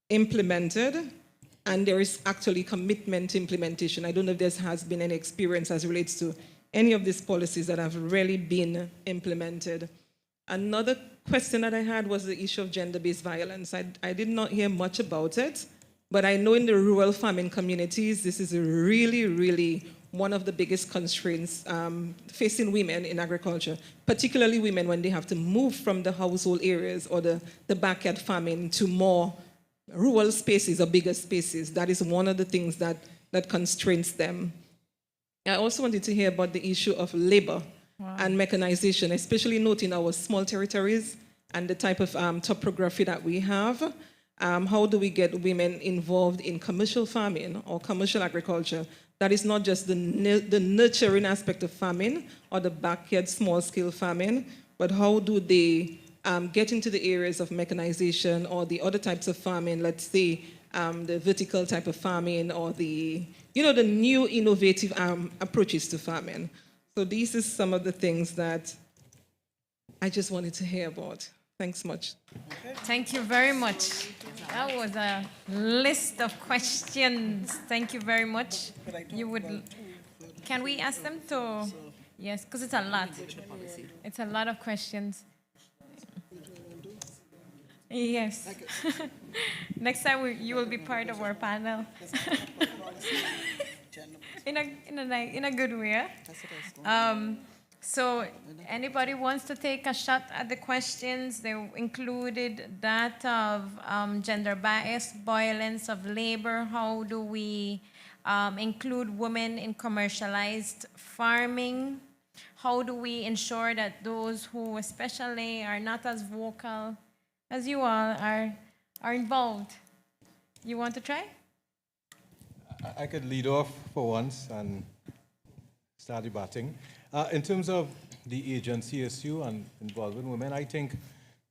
[SPEAKER 10] implemented, and there is actually commitment to implementation? I don't know if there has been any experience as it relates to any of these policies that have really been implemented. Another question that I had was the issue of gender-based violence. I did not hear much about it, but I know in the rural farming communities, this is really, really one of the biggest constraints facing women in agriculture, particularly women when they have to move from the household areas or the backyard farming to more rural spaces or bigger spaces. That is one of the things that constrains them. I also wanted to hear about the issue of labor and mechanization, especially noting our small territories and the type of topography that we have. How do we get women involved in commercial farming or commercial agriculture? That is not just the nurturing aspect of farming or the backyard small-scale farming, but how do they get into the areas of mechanization or the other types of farming, let's say the vertical type of farming or the new innovative approaches to farming. So these are some of the things that I just wanted to hear about. Thanks much.
[SPEAKER 3] Thank you very much. That was a list of questions. Thank you very much. Can we ask them to, yes, because it's a lot. It's a lot of questions. Yes. Next time you will be part of our panel. in a good way. So anybody wants to take a shot at the questions? They included that of gender-biased violence of labor. How do we include women in commercialized farming? How do we ensure that those who especially are not as vocal as you all are involved? You want to try?
[SPEAKER 1] I could lead off for once and start debating. In terms of the agency issue and involving women, I think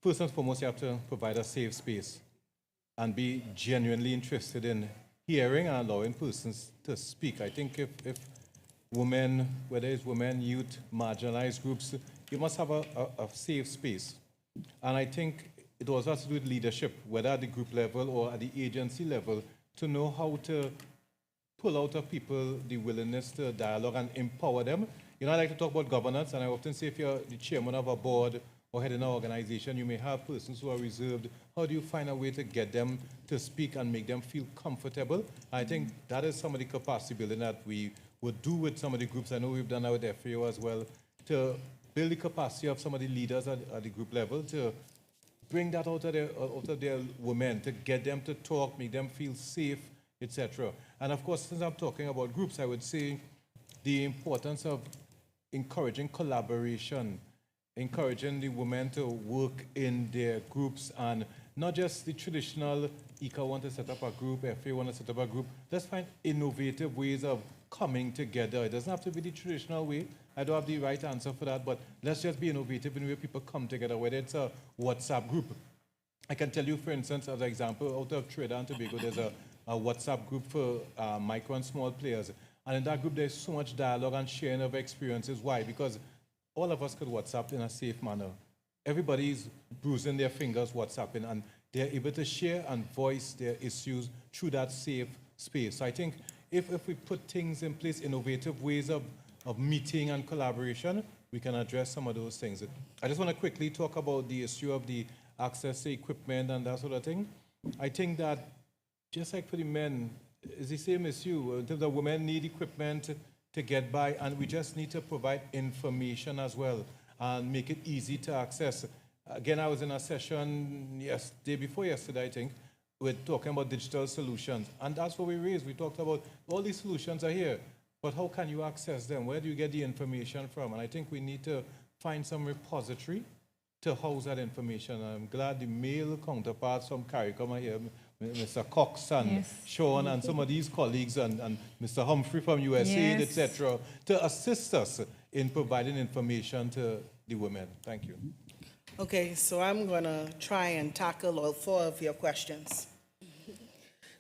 [SPEAKER 1] first and foremost you have to provide a safe space and be genuinely interested in hearing and allowing persons to speak. I think if women, whether it's women, youth, marginalized groups, you must have a safe space. And I think it also has to do with leadership, whether at the group level or at the agency level, to know how to pull out of people the willingness to dialogue and empower them. I like to talk about governance, and I often say if you're the chairman of a board or head in an organization, you may have persons who are reserved. How do you find a way to get them to speak and make them feel comfortable? I think that is some of the capacity building that we would do with some of the groups. I know we've done that with FAO as well, to build the capacity of some of the leaders at the group level to bring that out of their women, to get them to talk, make them feel safe, etc. And of course, since I'm talking about groups, I would say the importance of encouraging collaboration, encouraging the women to work in their groups, and not just the traditional ICA want to set up a group, FA want to set up a group. Let's find innovative ways of coming together. It doesn't have to be the traditional way. I don't have the right answer for that, but let's just be innovative in the way people come together, whether it's a WhatsApp group. I can tell you, for instance, as an example, out of Trinidad and Tobago, there's a WhatsApp group for micro and small players. And in that group, there's so much dialogue and sharing of experiences. Why? Because all of us could WhatsApp in a safe manner. Everybody's bruising their fingers WhatsApping, and they're able to share and voice their issues through that safe space. So I think if we put things in place, innovative ways of meeting and collaboration, we can address some of those things. I just want to quickly talk about the issue of the access to equipment and that sort of thing. I think that just like for the men, it's the same issue. In terms of women need equipment to get by, and we just need to provide information as well and make it easy to access. Again, I was in a session day before yesterday, I think, with talking about digital solutions. And that's what we raised. We talked about all these solutions are here, but how can you access them? Where do you get the information from? And I think we need to find some repository to house that information. I'm glad the male counterparts from CARICOM are here. Mr. Cox and
[SPEAKER 3] Yes.
[SPEAKER 1] Sean and some of these colleagues and Mr. Humphrey from USAID,
[SPEAKER 3] Yes.
[SPEAKER 1] etc., to assist us in providing information to the women. Thank you.
[SPEAKER 2] Okay, so I'm gonna try and tackle all 4 of your questions.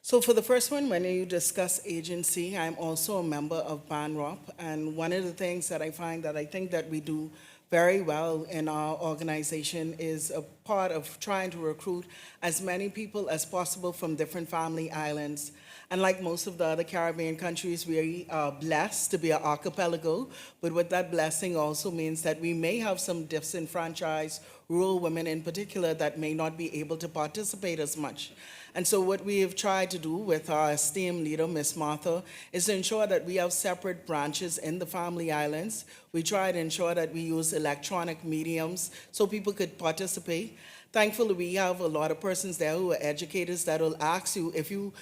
[SPEAKER 2] So for the first one, when you discuss agency, I'm also a member of BANROP, and one of the things that I find that I think that we do very well in our organization is a part of trying to recruit as many people as possible from different family islands. And like most of the other Caribbean countries, we are blessed to be an archipelago, but with that blessing also means that we may have some disenfranchised rural women in particular that may not be able to participate as much. And so what we have tried to do with our esteemed leader, Ms. Martha, is to ensure that we have separate branches in the family islands. We try to ensure that we use electronic mediums so people could participate. Thankfully, we have a lot of persons there who are educators that will ask you if you,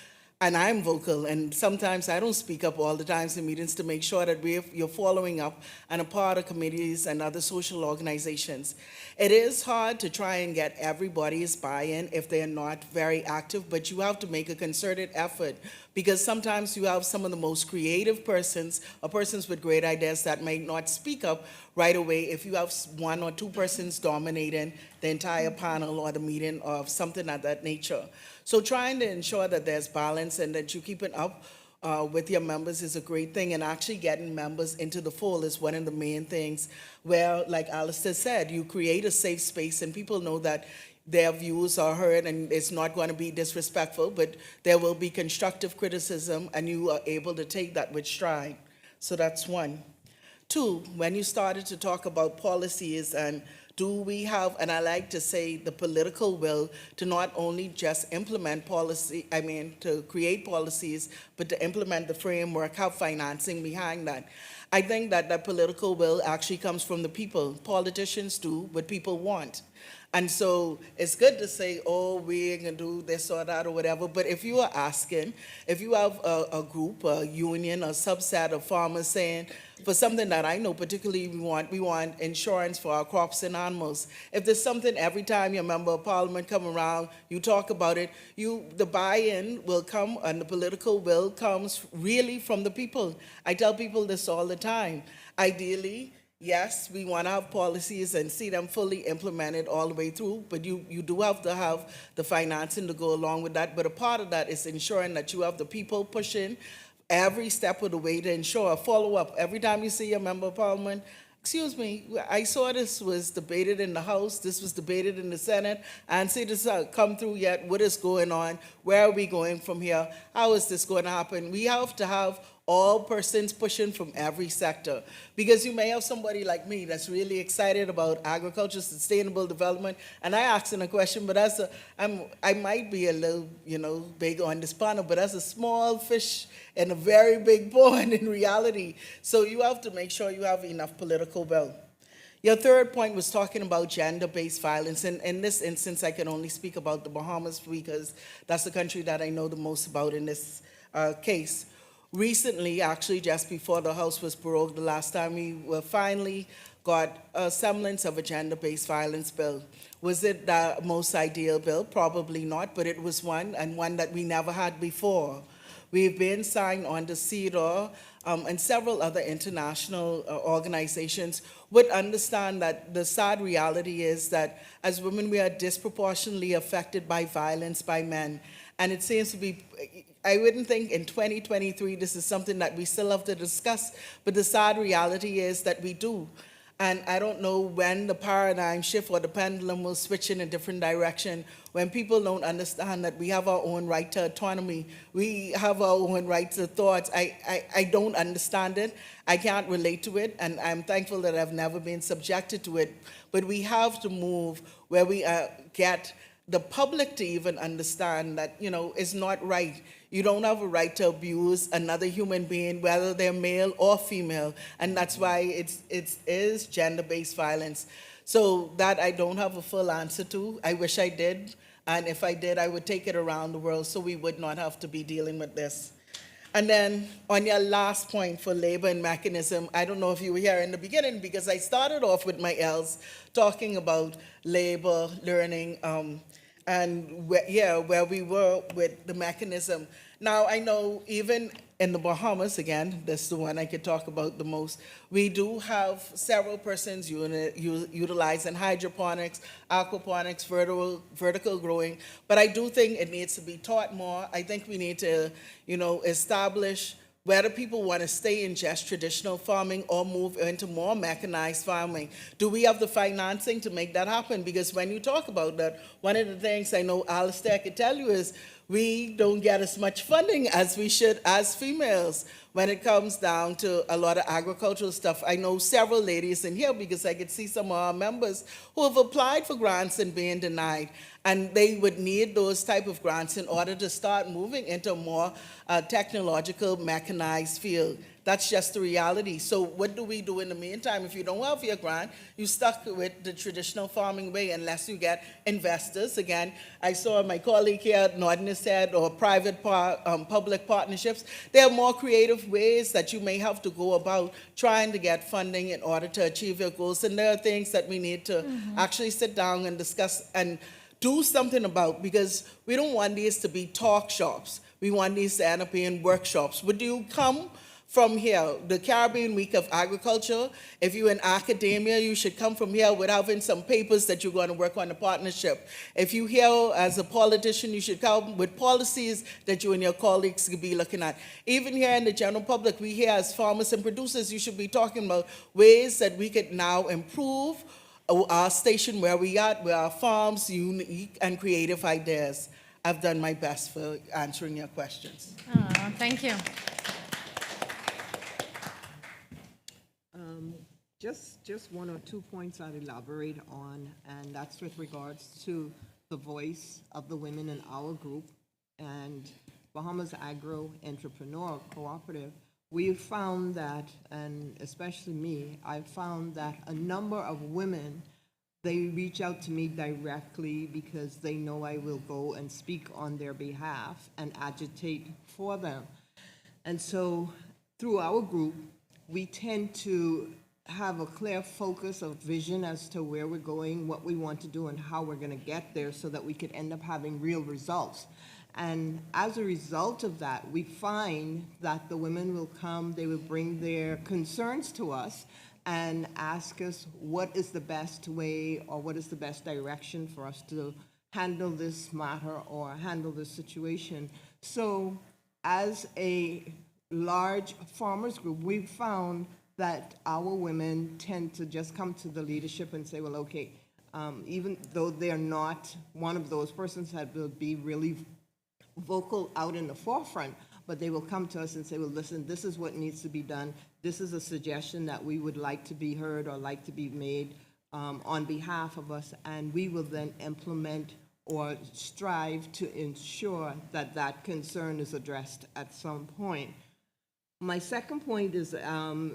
[SPEAKER 2] and I'm vocal, and sometimes I don't speak up all the times in meetings to make sure that you're following up and a part of committees and other social organizations. It is hard to try and get everybody's buy-in if they're not very active, but you have to make a concerted effort because sometimes you have some of the most creative persons or persons with great ideas that may not speak up right away if you have 1 or 2 persons dominating the entire panel or the meeting of something of that nature. So trying to ensure that there's balance and that you keep it up with your members is a great thing, and actually getting members into the fold is one of the main things where, like Alistair said, you create a safe space and people know that their views are heard and it's not going to be disrespectful, but there will be constructive criticism and you are able to take that with stride. So that's 1. 2, when you started to talk about policies and do we have, and I like to say, the political will to not only just implement policy, to create policies, but to implement the framework, have financing behind that. I think that that political will actually comes from the people. Politicians do what people want. And so it's good to say, oh, we're going to do this or that or whatever, but if you are asking, if you have a group, a union, a subset of farmers saying, for something that I know particularly we want insurance for our crops and animals. If there's something every time your member of parliament come around, you talk about it, the buy-in will come and the political will comes really from the people. I tell people this all the time. Ideally, yes, we want to have policies and see them fully implemented all the way through, but you do have to have the financing to go along with that. But a part of that is ensuring that you have the people pushing every step of the way to ensure a follow-up. Every time you see a member of parliament, excuse me, I saw this was debated in the House, this was debated in the Senate, and see this come through yet, what is going on, where are we going from here, how is this going to happen? We have to have all persons pushing from every sector. Because you may have somebody like me that's really excited about agriculture, sustainable development, and I ask them a question, but I might be a little, big on this panel, but as a small fish in a very big pond in reality. So you have to make sure you have enough political will. Your third point was talking about gender-based violence, and in this instance, I can only speak about the Bahamas because that's the country that I know the most about in this case. Recently, actually, just before the House was prorogued the last time, we finally got a semblance of a gender-based violence bill. Was it the most ideal bill? Probably not, but it was one, and one that we never had before. We've been signed on to CEDAW and several other international organizations would understand that the sad reality is that as women, we are disproportionately affected by violence by men. And it seems to be, I wouldn't think in 2023 this is something that we still have to discuss, but the sad reality is that we do. And I don't know when the paradigm shift or the pendulum will switch in a different direction, when people don't understand that we have our own right to autonomy, we have our own right to thoughts. I don't understand it, I can't relate to it, and I'm thankful that I've never been subjected to it. But we have to move where we get the public to even understand that, it's not right. You don't have a right to abuse another human being, whether they're male or female, and that's why it is gender-based violence. So that I don't have a full answer to. I wish I did, and if I did, I would take it around the world so we would not have to be dealing with this. And then on your last point for labor and mechanism, I don't know if you were here in the beginning because I started off with my L's talking about labor, learning, and where we were with the mechanism. Now, I know even in the Bahamas, again, that's the one I could talk about the most, we do have several persons utilizing hydroponics, aquaponics, vertical growing, but I do think it needs to be taught more. I think we need to, establish whether people want to stay in just traditional farming or move into more mechanized farming. Do we have the financing to make that happen? Because when you talk about that, one of the things I know Alistair could tell you is we don't get as much funding as we should as females when it comes down to a lot of agricultural stuff. I know several ladies in here because I could see some of our members who have applied for grants and being denied. And they would need those type of grants in order to start moving into a more technological, mechanized field. That's just the reality. So what do we do in the meantime? If you don't have your grant, you're stuck with the traditional farming way unless you get investors. Again, I saw my colleague here, Norton said, or private public partnerships. There are more creative ways that you may have to go about trying to get funding in order to achieve your goals. And there are things that we need to actually sit down and discuss and do something about, because we don't want these to be talk shops. We want these to end up being workshops. Would you come from here, the Caribbean Week of Agriculture? If you're in academia, you should come from here with having some papers that you're going to work on a partnership. If you're here as a politician, you should come with policies that you and your colleagues could be looking at. Even here in the general public, we here as farmers and producers, you should be talking about ways that we could now improve our station where we at, where our farms, unique and creative ideas. I've done my best for answering your questions.
[SPEAKER 3] Oh, thank you.
[SPEAKER 8] Just one or 2 points I'd elaborate on, and that's with regards to the voice of the women in our group and Bahamas Agro Entrepreneur Cooperative. We've found that, and especially me, I've found that a number of women, they reach out to me directly because they know I will go and speak on their behalf and agitate for them. And so through our group, we tend to have a clear focus of vision as to where we're going, what we want to do, and how we're going to get there so that we could end up having real results. And as a result of that, we find that the women will come, they will bring their concerns to us and ask us what is the best way or what is the best direction for us to handle this matter or handle this situation. So as a large farmers group, we've found that our women tend to just come to the leadership and say, well, okay, even though they're not one of those persons that will be really vocal out in the forefront, but they will come to us and say, well, listen, this is what needs to be done. This is a suggestion that we would like to be heard or like to be made on behalf of us, and we will then implement or strive to ensure that that concern is addressed at some point. My second point is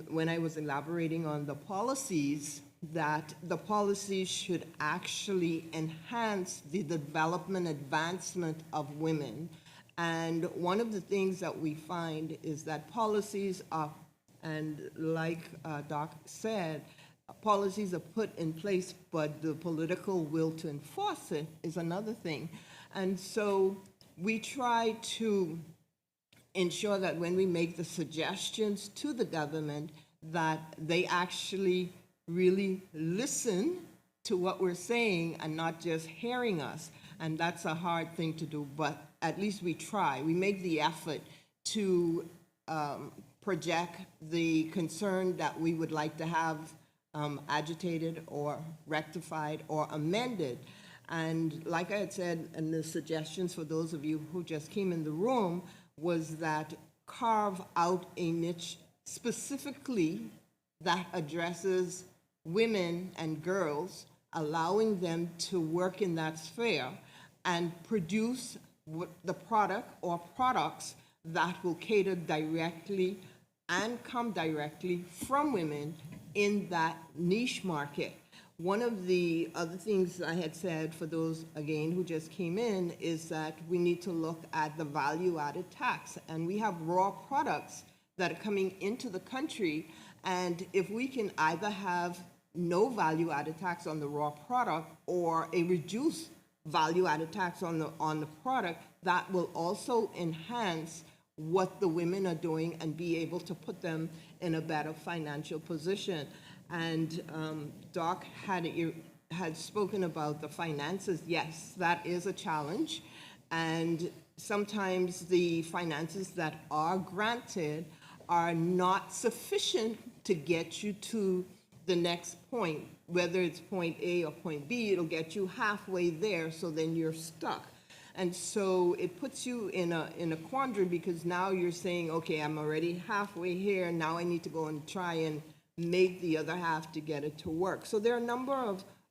[SPEAKER 8] when I was elaborating on the policies, that the policies should actually enhance the development, advancement of women. And one of the things that we find is that policies are, and like Doc said, policies are put in place, but the political will to enforce it is another thing. And so we try to ensure that when we make the suggestions to the government, that they actually really listen to what we're saying and not just hearing us. And that's a hard thing to do, but at least we try. We make the effort to project the concern that we would like to have agitated or rectified or amended. And like I had said, and the suggestions for those of you who just came in the room was that carve out a niche specifically that addresses women and girls, allowing them to work in that sphere and produce the product or products that will cater directly and come directly from women in that niche market. One of the other things I had said for those, again, who just came in is that we need to look at the value-added tax. And we have raw products that are coming into the country, and if we can either have no value-added tax on the raw product or a reduced value-added tax on the product, that will also enhance what the women are doing and be able to put them in a better financial position. And Doc had spoken about the finances. Yes, that is a challenge. And sometimes the finances that are granted are not sufficient to get you to the next point. Whether it's point A or point B, it'll get you halfway there, so then you're stuck. And so it puts you in a quandary, because now you're saying, okay, I'm already halfway here, now I need to go and try and make the other half to get it to work. So there are a number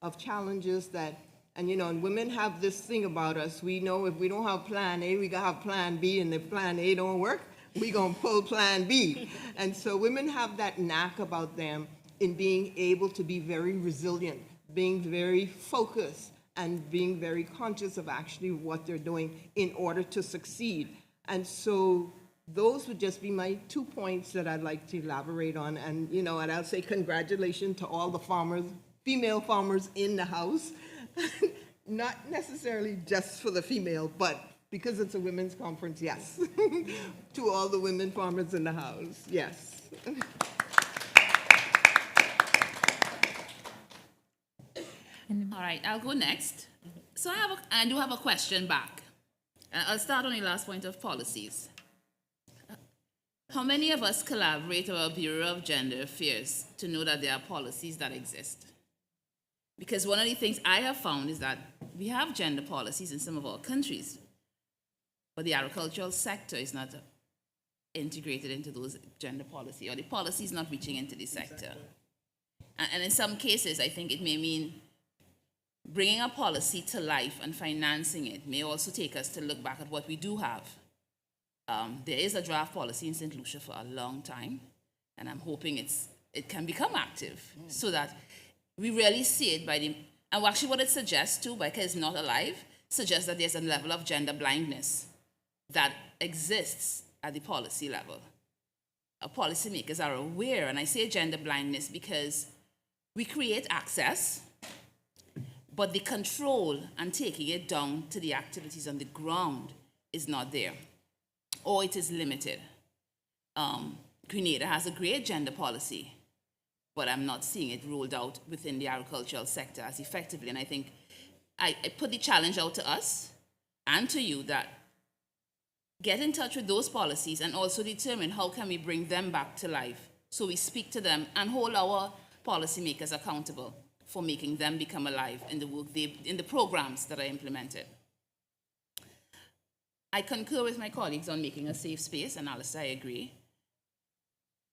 [SPEAKER 8] of challenges that, and women have this thing about us. We know if we don't have plan A, we gotta have plan B, and if plan A don't work, we gonna pull plan B. And so women have that knack about them in being able to be very resilient, being very focused, and being very conscious of actually what they're doing in order to succeed. And so those would just be my 2 points that I'd like to elaborate on. And, and I'll say congratulations to all the farmers, female farmers in the House. Not necessarily just for the female, but because it's a women's conference, yes. To all the women farmers in the House, yes.
[SPEAKER 7] All right, I'll go next. So I do have a question back. I'll start on the last point of policies. How many of us collaborate with our Bureau of Gender Affairs to know that there are policies that exist? Because one of the things I have found is that we have gender policies in some of our countries, but the agricultural sector is not integrated into those gender policies, or the policy is not reaching into the sector. And in some cases, I think it may mean bringing a policy to life and financing it may also take us to look back at what we do have. There is a draft policy in St. Lucia for a long time, and I'm hoping it can become active so that we really see it and actually what it suggests too, because it's not alive, suggests that there's a level of gender blindness that exists at the policy level. Our policymakers are aware, and I say gender blindness because we create access, but the control and taking it down to the activities on the ground is not there, or it is limited. Grenada has a great gender policy, but I'm not seeing it rolled out within the agricultural sector as effectively. And I think I put the challenge out to us and to you that get in touch with those policies and also determine how can we bring them back to life, so we speak to them and hold our policymakers accountable for making them become alive in the work in the programs that are implemented. I concur with my colleagues on making a safe space, and Alistair, I agree.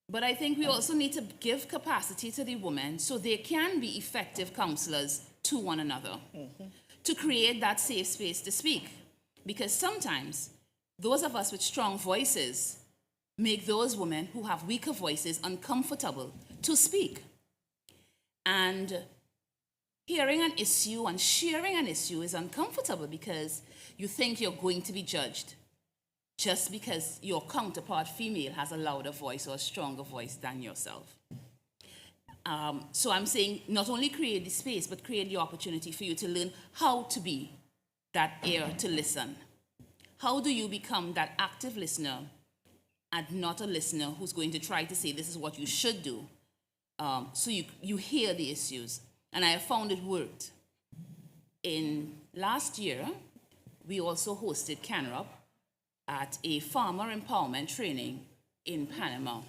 [SPEAKER 7] But I think we also need to give capacity to the women so they can be effective counselors to one another, to create that safe space to speak. Because sometimes those of us with strong voices make those women who have weaker voices uncomfortable to speak. And hearing an issue and sharing an issue is uncomfortable because you think you're going to be judged just because your counterpart female has a louder voice or a stronger voice than yourself. So I'm saying not only create the space, but create the opportunity for you to learn how to be that ear to listen. How do you become that active listener and not a listener who's going to try to say this is what you should do? So you hear the issues. And I have found it worked. In last year, we also hosted CANROP at a farmer empowerment training in Panama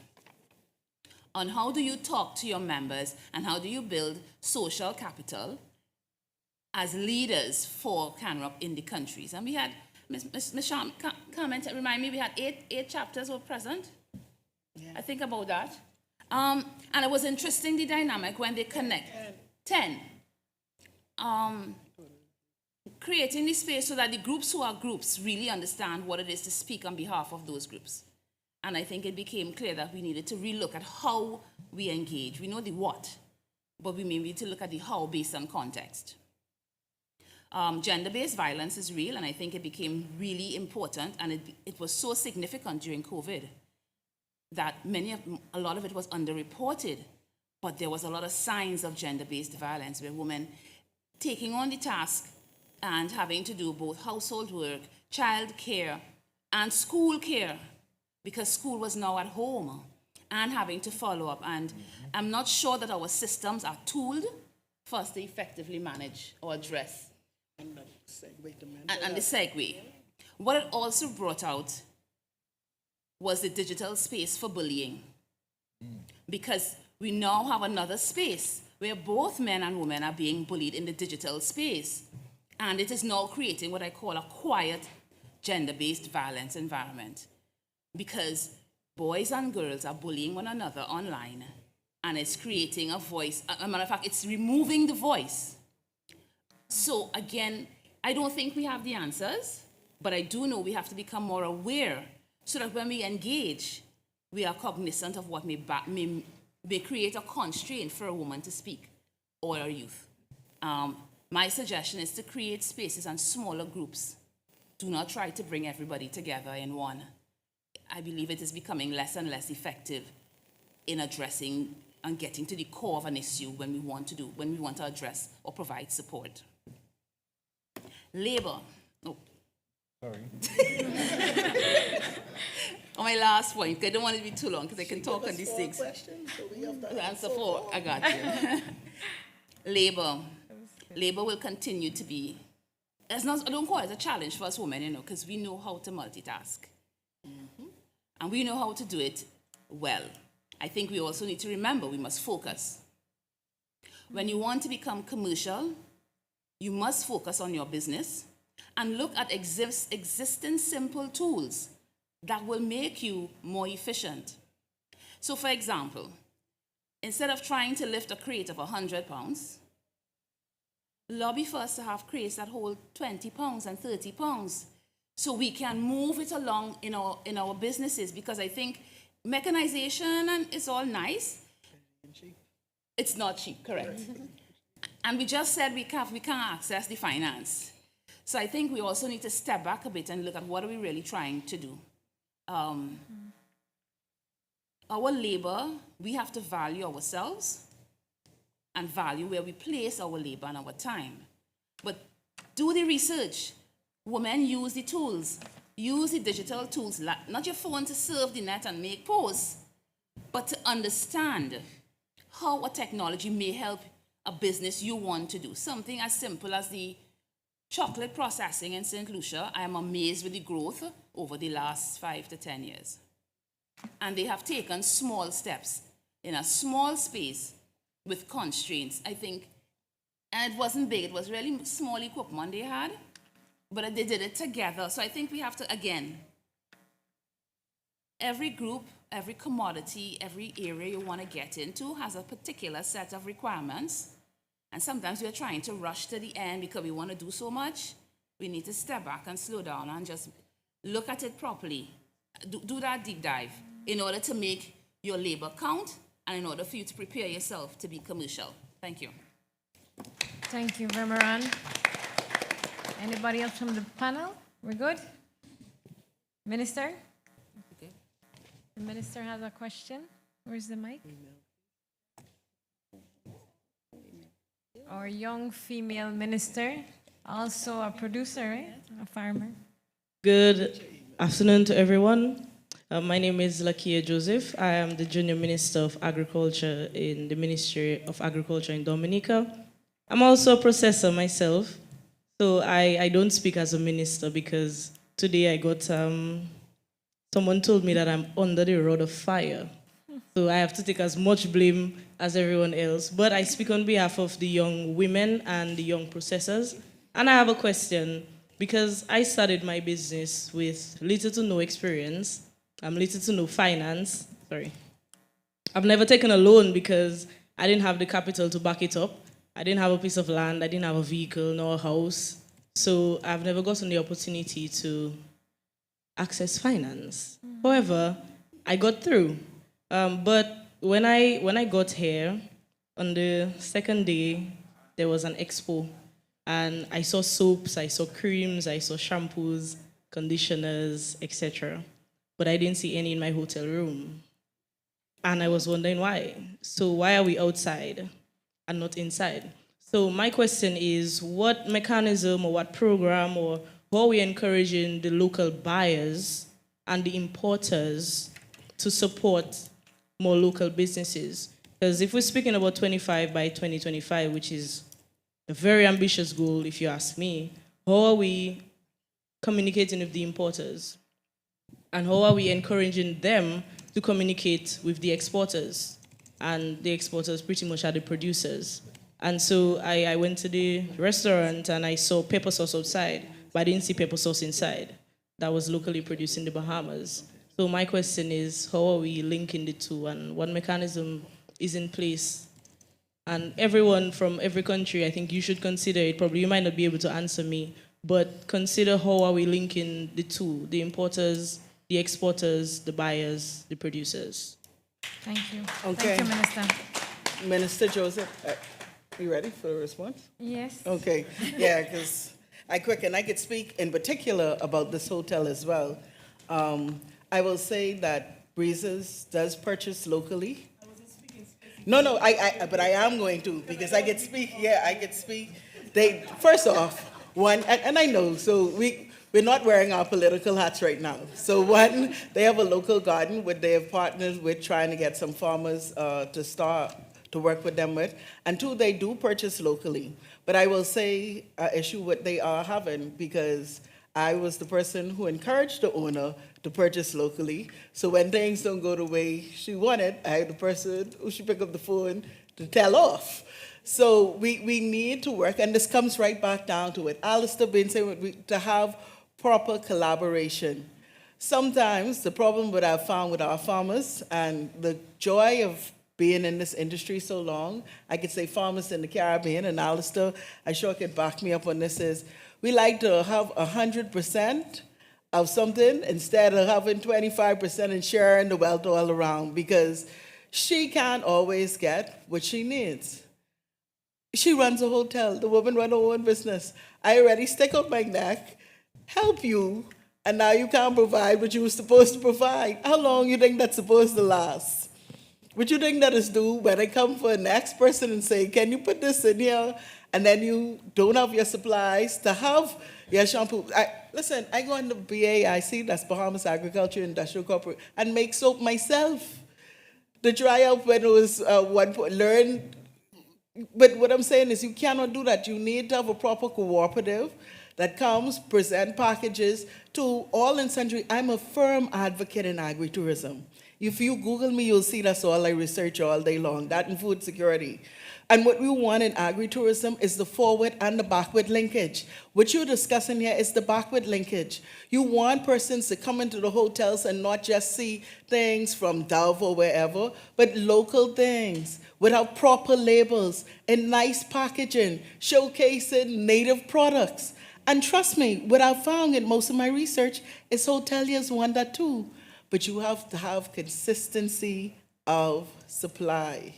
[SPEAKER 7] on how do you talk to your members and how do you build social capital as leaders for CANROP in the countries. And we had, Ms. Sham, remind me, we had eight chapters were present. Yeah. I think about that. And it was interesting, the dynamic when they connect. 10. Creating the space so that the groups who are groups really understand what it is to speak on behalf of those groups. And I think it became clear that we needed to relook at how we engage. We know the what, but we may need to look at the how based on context. Gender-based violence is real, and I think it became really important, and it was so significant during COVID that a lot of it was underreported, but there was a lot of signs of gender-based violence where women taking on the task and having to do both household work, child care, and school care, because school was now at home, and having to follow up. And I'm not sure that our systems are tooled for us to effectively manage or address. And the segue. What it also brought out was the digital space for bullying. Because we now have another space where both men and women are being bullied in the digital space. And it is now creating what I call a quiet gender-based violence environment. Because boys and girls are bullying one another online, and it's creating a voice. As a matter of fact, it's removing the voice. So again, I don't think we have the answers, but I do know we have to become more aware so that when we engage, we are cognizant of what may create a constraint for a woman to speak or a youth. My suggestion is to create spaces and smaller groups. Do not try to bring everybody together in one. I believe it is becoming less and less effective in addressing and getting to the core of an issue when we want to address or provide support. Labor. Oh.
[SPEAKER 1] Sorry.
[SPEAKER 7] On my last point, I don't want it to be too long because I can talk on these things. Answer four. I got you. Labor. Labor will continue to be. I don't call it a challenge for us women, because we know how to multitask. And we know how to do it well. I think we also need to remember we must focus. When you want to become commercial, you must focus on your business and look at existing simple tools that will make you more efficient. So for example, instead of trying to lift a crate of 100 pounds, lobby for us to have crates that hold 20 pounds and 30 pounds so we can move it along in our businesses, because I think mechanization is all nice. It's not cheap, correct. And we just said we can't access the finance. So I think we also need to step back a bit and look at what are we really trying to do. Our labor, we have to value ourselves and value where we place our labor and our time. But do the research. Women use the tools. Use the digital tools, not your phone to surf the net and make posts, but to understand how a technology may help a business you want to do. Something as simple as the chocolate processing in St. Lucia. I am amazed with the growth over the last 5 to 10 years. And they have taken small steps in a small space with constraints, I think. And it wasn't big, it was really small equipment they had, but they did it together. So I think we have to, again, every group, every commodity, every area you want to get into has a particular set of requirements. And sometimes we're trying to rush to the end because we want to do so much. We need to step back and slow down and just look at it properly. Do that deep dive in order to make your labor count and in order for you to prepare yourself to be commercial. Thank you.
[SPEAKER 3] Thank you, Vimaran. Anybody else from the panel? We're good? Minister?
[SPEAKER 7] Okay.
[SPEAKER 3] The minister has a question. Where's the mic? Our young female minister, also a producer, right? A farmer.
[SPEAKER 11] Good afternoon to everyone. My name is Lakia Joseph. I am the Junior Minister of Agriculture in the Ministry of Agriculture in Dominica. I'm also a processor myself, so I don't speak as a minister because today I got, someone told me that I'm under the rod of fire. So I have to take as much blame as everyone else. But I speak on behalf of the young women and the young processors. And I have a question, because I started my business with little to no experience. Little to no finance. Sorry. I've never taken a loan because I didn't have the capital to back it up. I didn't have a piece of land. I didn't have a vehicle nor a house. So I've never gotten the opportunity to access finance. However, I got through. But when I got here, on the second day, there was an expo. And I saw soaps, I saw creams, I saw shampoos, conditioners, etc. But I didn't see any in my hotel room. And I was wondering why. So why are we outside and not inside? So my question is, what mechanism or what program or how are we encouraging the local buyers and the importers to support more local businesses? Because if we're speaking about 25 by 2025, which is a very ambitious goal, if you ask me, how are we communicating with the importers? And how are we encouraging them to communicate with the exporters? And the exporters pretty much are the producers. And so I went to the restaurant and I saw pepper sauce outside, but I didn't see pepper sauce inside. That was locally produced in the Bahamas. So my question is, how are we linking the two, and what mechanism is in place? And everyone from every country, I think you should consider it. Probably you might not be able to answer me, but consider how are we linking the two, the importers, the exporters, the buyers, the producers.
[SPEAKER 3] Thank you.
[SPEAKER 2] Okay.
[SPEAKER 3] Thank you, Minister.
[SPEAKER 2] Minister Joseph, you ready for a response?
[SPEAKER 3] Yes.
[SPEAKER 2] Okay, yeah, because I could speak in particular about this hotel as well. I will say that Breezes does purchase locally. No, but I am going to, because I could speak, I could speak. First off, one, and I know, so we're not wearing our political hats right now. So one, they have a local garden where they have partnered with trying to get some farmers to work with them with. And two, they do purchase locally. But I will say an issue what they are having, because I was the person who encouraged the owner to purchase locally. So when things don't go the way she wanted, I had the person who should pick up the phone to tell off. So we need to work, and this comes right back down to it. Alistair been saying to have proper collaboration. Sometimes the problem that I've found with our farmers, and the joy of being in this industry so long, I could say farmers in the Caribbean, and Alistair, I sure could back me up on this, is we like to have 100% of something instead of having 25% and sharing the wealth all around, because she can't always get what she needs. She runs a hotel. The woman runs her own business. I already stick up my neck, help you, and now you can't provide what you were supposed to provide. How long you think that's supposed to last? What you think that is do when I come for the next person and say, can you put this in here? And then you don't have your supplies to have your shampoo. Listen, I go on the BAIC, that's Bahamas Agriculture Industrial Corporation, and make soap myself. The dry out when it was learn. But what I'm saying is you cannot do that. You need to have a proper cooperative that comes, present packages to all and sundry. I'm a firm advocate in agritourism. If you Google me, you'll see that's all I research all day long, that and food security. And what we want in agritourism is the forward and the backward linkage. What you're discussing here is the backward linkage. You want persons to come into the hotels and not just see things from Dove or wherever, but local things without proper labels and nice packaging, showcasing native products. And trust me, what I've found in most of my research is hoteliers want that too. But you have to have consistency of supply,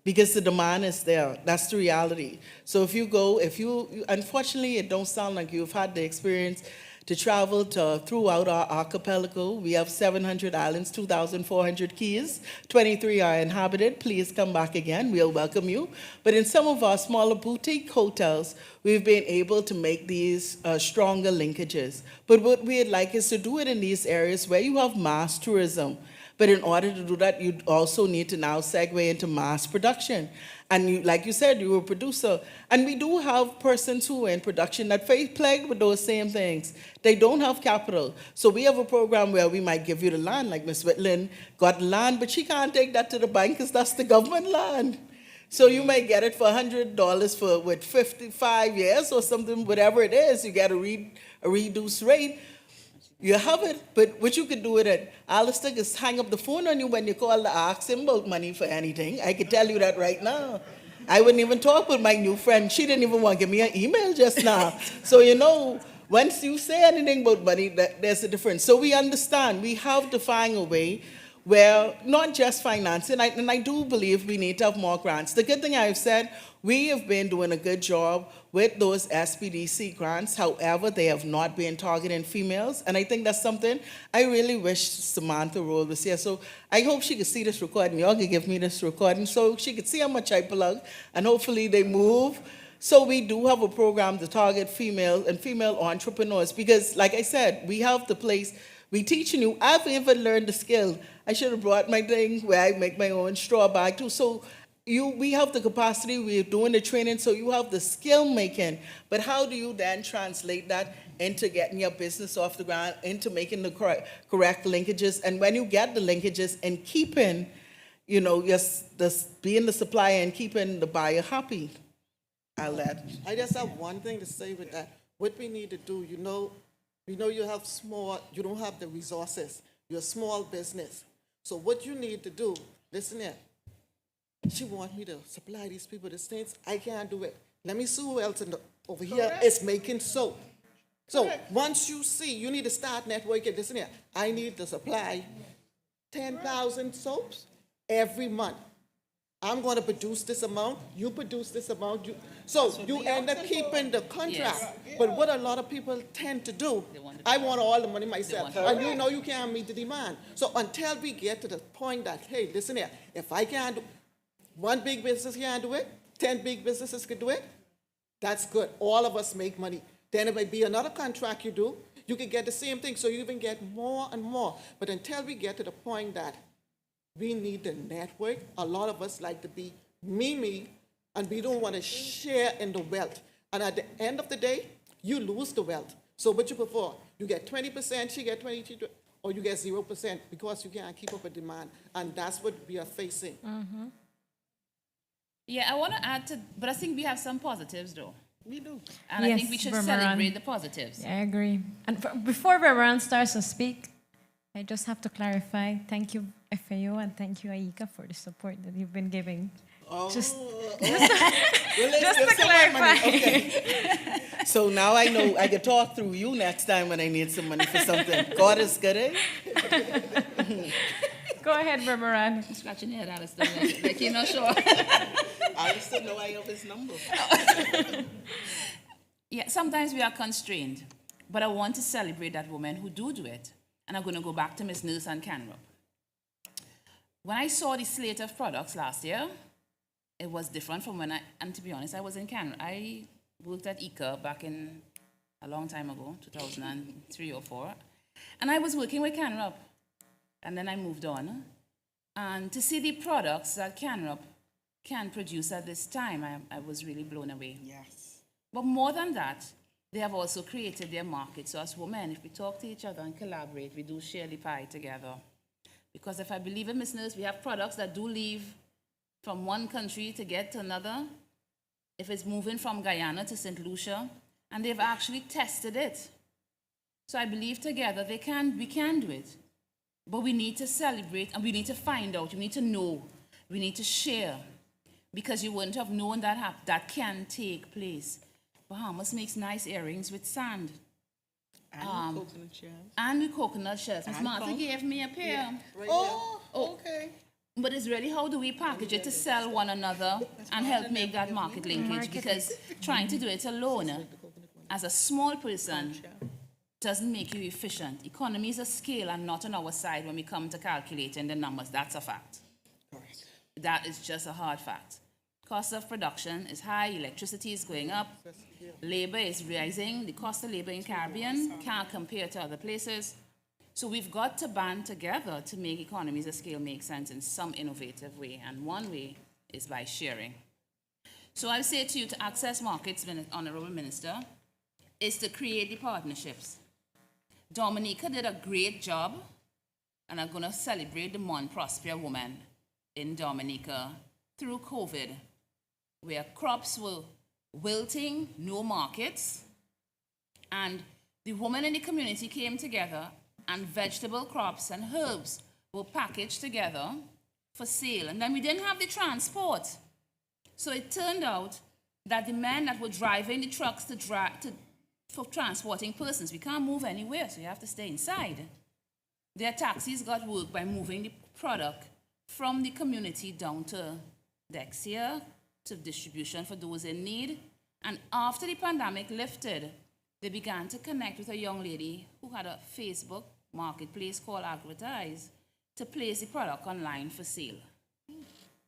[SPEAKER 2] because the demand is there. That's the reality. So if you unfortunately, it don't sound like you've had the experience to travel throughout our archipelago. We have 700 islands, 2,400 keys, 23 are inhabited. Please come back again, we'll welcome you. But in some of our smaller boutique hotels, we've been able to make these stronger linkages. But what we'd like is to do it in these areas where you have mass tourism. But in order to do that, you also need to now segue into mass production. And you, like you said, you're a producer. And we do have persons who are in production that face plagued with those same things. They don't have capital. So we have a program where we might give you the land, like Ms. Whitland got land, but she can't take that to the bank because that's the government land. So you might get it for $100 with 55 years or something, whatever it is, you get a reduced rate. You have it, but what you could do with it, Alistair, is hang up the phone on you when you call to ask him about money for anything. I could tell you that right now. I wouldn't even talk with my new friend. She didn't even want to give me an email just now. So, once you say anything about money, there's a difference. So we understand. We have to find a way where not just financing, and I do believe we need to have more grants. The good thing I've said, we have been doing a good job with those SPDC grants. However, they have not been targeting females, and I think that's something I really wish Samantha Roll was here. So I hope she could see this recording. Y'all could give me this recording so she could see how much I plug, and hopefully they move. So we do have a program to target female and female entrepreneurs because, like I said, we have the place. We teaching you. I've even learned the skill. I should have brought my thing where I make my own straw bag too. So we have the capacity. We're doing the training. So you have the skill making. But how do you then translate that into getting your business off the ground, into making the correct linkages? And when you get the linkages and keeping, you know, being the supplier and keeping the buyer happy.
[SPEAKER 9] I just have one thing to say with that. What we need to do, you know you have you don't have the resources. You're a small business. So what you need to do, listen here. She wants me to supply these people these things. I can't do it. Let me see who else over here is making soap. So once you see, you need to start networking. Listen here. I need to supply 10,000 soaps every month. I'm going to produce this amount, you produce this amount. So you end up keeping the contract.
[SPEAKER 7] Yes.
[SPEAKER 9] But what a lot of people tend to do, I want all the money myself. And you know you can't meet the demand. So until we get to the point that, hey, listen here, if I can't do, one big business can't do it, 10 big businesses can do it, that's good. All of us make money. Then it might be another contract you do, you can get the same thing. So you even get more and more. But until we get to the point that we need the network. A lot of us like to be me, and we don't want to share in the wealth. And at the end of the day, you lose the wealth. So what you prefer? You get 20%, she get 22%, or you get 0% because you can't keep up with demand. And that's what we are facing.
[SPEAKER 7] Mm-hmm. Yeah, I want to add to, but I think we have some positives though.
[SPEAKER 9] We do.
[SPEAKER 7] And I think we should celebrate the positives.
[SPEAKER 3] Yeah, I agree. And before Veran starts to speak, I just have to clarify. Thank you, FAO, and thank you, Aika, for the support that you've been giving. Just to clarify.
[SPEAKER 2] Okay. So now I know I can talk through you next time when I need some money for something. God is good, eh?
[SPEAKER 3] Go ahead, Veran.
[SPEAKER 7] I'm scratching your head, Alistair, like you're not sure.
[SPEAKER 2] I just didn't know I have his number.
[SPEAKER 7] Yeah, sometimes we are constrained, but I want to celebrate that women who do it. And I'm going to go back to Ms. Nurse and Canrup. When I saw the slate of products last year, it was different from when and to be honest, I was in Canrup. I worked at ICA back in a long time ago, 2003 or 4. And I was working with Canrup. And then I moved on. And to see the products that Canrup can produce at this time, I was really blown away.
[SPEAKER 2] Yes.
[SPEAKER 7] But more than that, they have also created their market. So as women, if we talk to each other and collaborate, we do share the pie together. Because if I believe in Ms. Nurse, we have products that do leave from one country to get to another. If it's moving from Guyana to St. Lucia, and they've actually tested it. So I believe together we can do it. But we need to celebrate and we need to find out, we need to know, we need to share. Because you wouldn't have known that can take place. Bahamas makes nice earrings with sand.
[SPEAKER 2] And coconut shells.
[SPEAKER 7] And with coconut shells. Ms. Martha gave me a pair.
[SPEAKER 2] Yeah, right okay.
[SPEAKER 7] But it's really how do we package it to sell one another and help make that market linkage? Because trying to do it alone as a small person doesn't make you efficient. Economies of scale are not on our side when we come to calculating the numbers. That's a fact.
[SPEAKER 2] Correct.
[SPEAKER 7] That is just a hard fact. Cost of production is high, electricity is going up, labor is rising, the cost of labor in Caribbean can't compare to other places. So we've got to band together to make economies of scale make sense in some innovative way, and one way is by sharing. So I say to you to access markets, Honorable Minister, is to create the partnerships. Dominica did a great job, and I'm going to celebrate the Mon Prosper woman in Dominica through COVID, where crops were wilting, no markets, and the women in the community came together and vegetable crops and herbs were packaged together for sale. And then we didn't have the transport. So it turned out that the men that were driving the trucks for transporting persons, we can't move anywhere, so you have to stay inside. Their taxis got work by moving the product from the community down to Dexia, to distribution for those in need. And after the pandemic lifted, they began to connect with a young lady who had a Facebook marketplace called Advertise to place the product online for sale,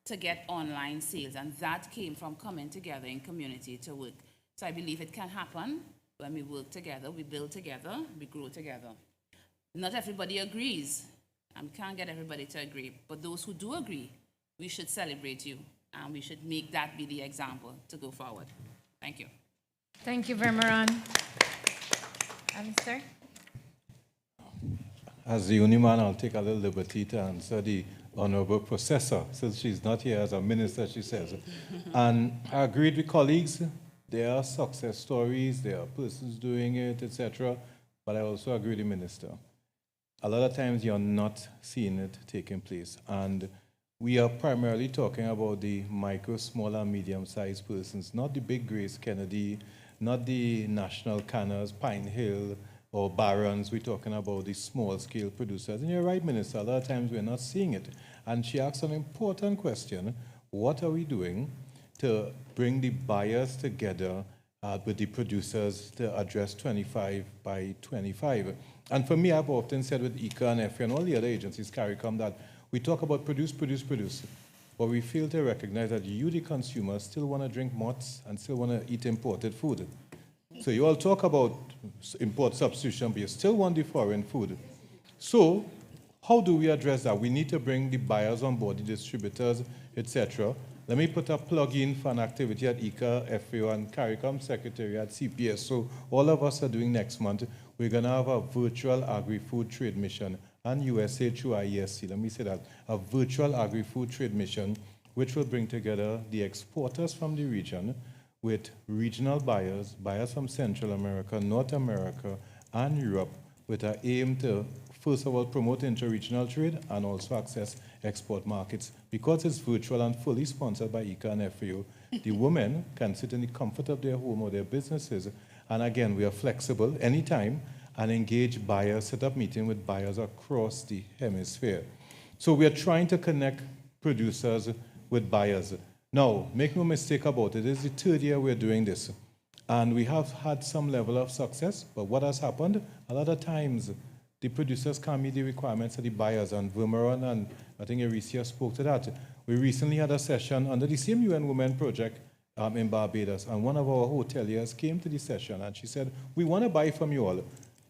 [SPEAKER 7] to get online sales. And that came from coming together in community to work. So I believe it can happen when we work together, we build together, we grow together. Not everybody agrees, and we can't get everybody to agree, but those who do agree, we should celebrate you, and we should make that be the example to go forward. Thank you.
[SPEAKER 3] Thank you, Vermeron. Alistair?
[SPEAKER 1] As the only man, I'll take a little liberty to answer the Honorable Processor, since she's not here as a minister, she says. And I agreed with colleagues. There are success stories, there are persons doing it, etc. But I also agree with the minister. A lot of times you're not seeing it taking place. And we are primarily talking about the micro, small, and medium-sized persons, not the big Grace Kennedy, not the national canners, Pine Hill, or barons. We're talking about the small-scale producers. And you're right, Minister, a lot of times we're not seeing it. And she asked an important question: what are we doing to bring the buyers together with the producers to address 25 by 25? And for me, I've often said with ICA and FA and all the other agencies, CARICOM, that we talk about produce, produce, produce, but we fail to recognize that you, the consumer, still want to drink mots and still want to eat imported food. So you all talk about import substitution, but you still want the foreign food. So how do we address that? We need to bring the buyers on board, the distributors, etc. Let me put a plug in for an activity at ICA, FAO, and CARICOM Secretariat, CPS. So all of us are doing next month. We're going to have a virtual agri-food trade mission, and USA through IESC. Let me say that, a virtual agri-food trade mission, which will bring together the exporters from the region with regional buyers, buyers from Central America, North America, and Europe, with an aim to, first of all, promote inter-regional trade and also access export markets. Because it's virtual and fully sponsored by ICA and FAO, the women can sit in the comfort of their home or their businesses. And again, we are flexible anytime and engage buyers, set up meeting with buyers across the hemisphere. So we are trying to connect producers with buyers. Now, make no mistake about it, it's the third year we're doing this. And we have had some level of success, but what has happened? A lot of times, the producers can't meet the requirements of the buyers, and Vermeron and I think Euricia spoke to that. We recently had a session under the same UN Women project in Barbados, and one of our hoteliers came to the session and she said, we want to buy from you all,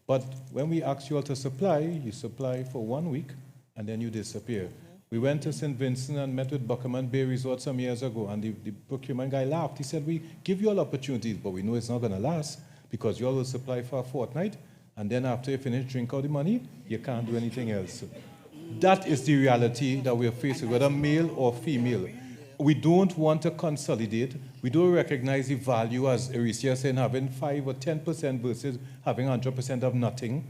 [SPEAKER 1] but when we ask you all to supply, you supply for 1 week and then you disappear. We went to St. Vincent and met with Buckerman Bay Resort some years ago, and the procurement guy laughed. He said, we give you all opportunities, but we know it's not going to last because you all will supply for a fortnight, and then after you finish, drink all the money, you can't do anything else. That is the reality that we're facing, whether male or female. We don't want to consolidate. We don't recognize the value, as Euricia said, having 5 or 10% versus having 100% of nothing.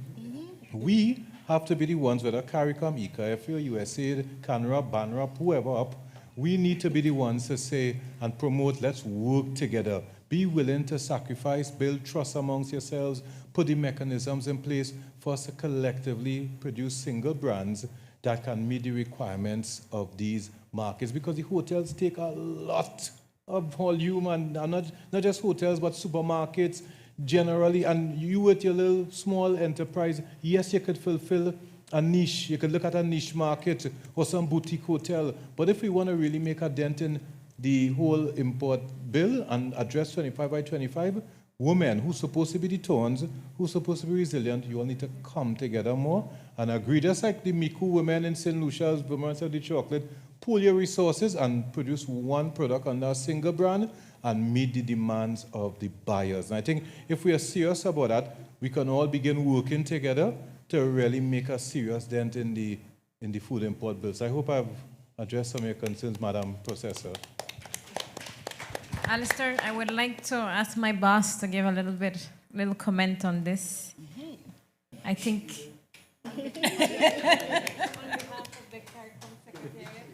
[SPEAKER 1] We have to be the ones, whether CARICOM, ICA, FAO, USA, CANRAP, BANRAP, whoever up, we need to be the ones to say and promote, let's work together. Be willing to sacrifice, build trust amongst yourselves, put the mechanisms in place for us to collectively produce single brands that can meet the requirements of these markets. Because the hotels take a lot of volume, and not just hotels, but supermarkets, generally, and you with your little small enterprise, yes, you could fulfill a niche. You could look at a niche market or some boutique hotel. But if we want to really make a dent in the whole import bill and address 25 by 25, women who's supposed to be the tones, who's supposed to be resilient, you all need to come together more and agree. Just like the Miku women in St. Lucia's, Vermont of the chocolate, pool your resources and produce one product under a single brand and meet the demands of the buyers. And I think if we are serious about that, we can all begin working together to really make a serious dent in the food import bills. I hope I've addressed some of your concerns, Madam Processor.
[SPEAKER 3] Alistair, I would like to ask my boss to give a little comment on this. I think. On behalf of the CARICOM Secretariat.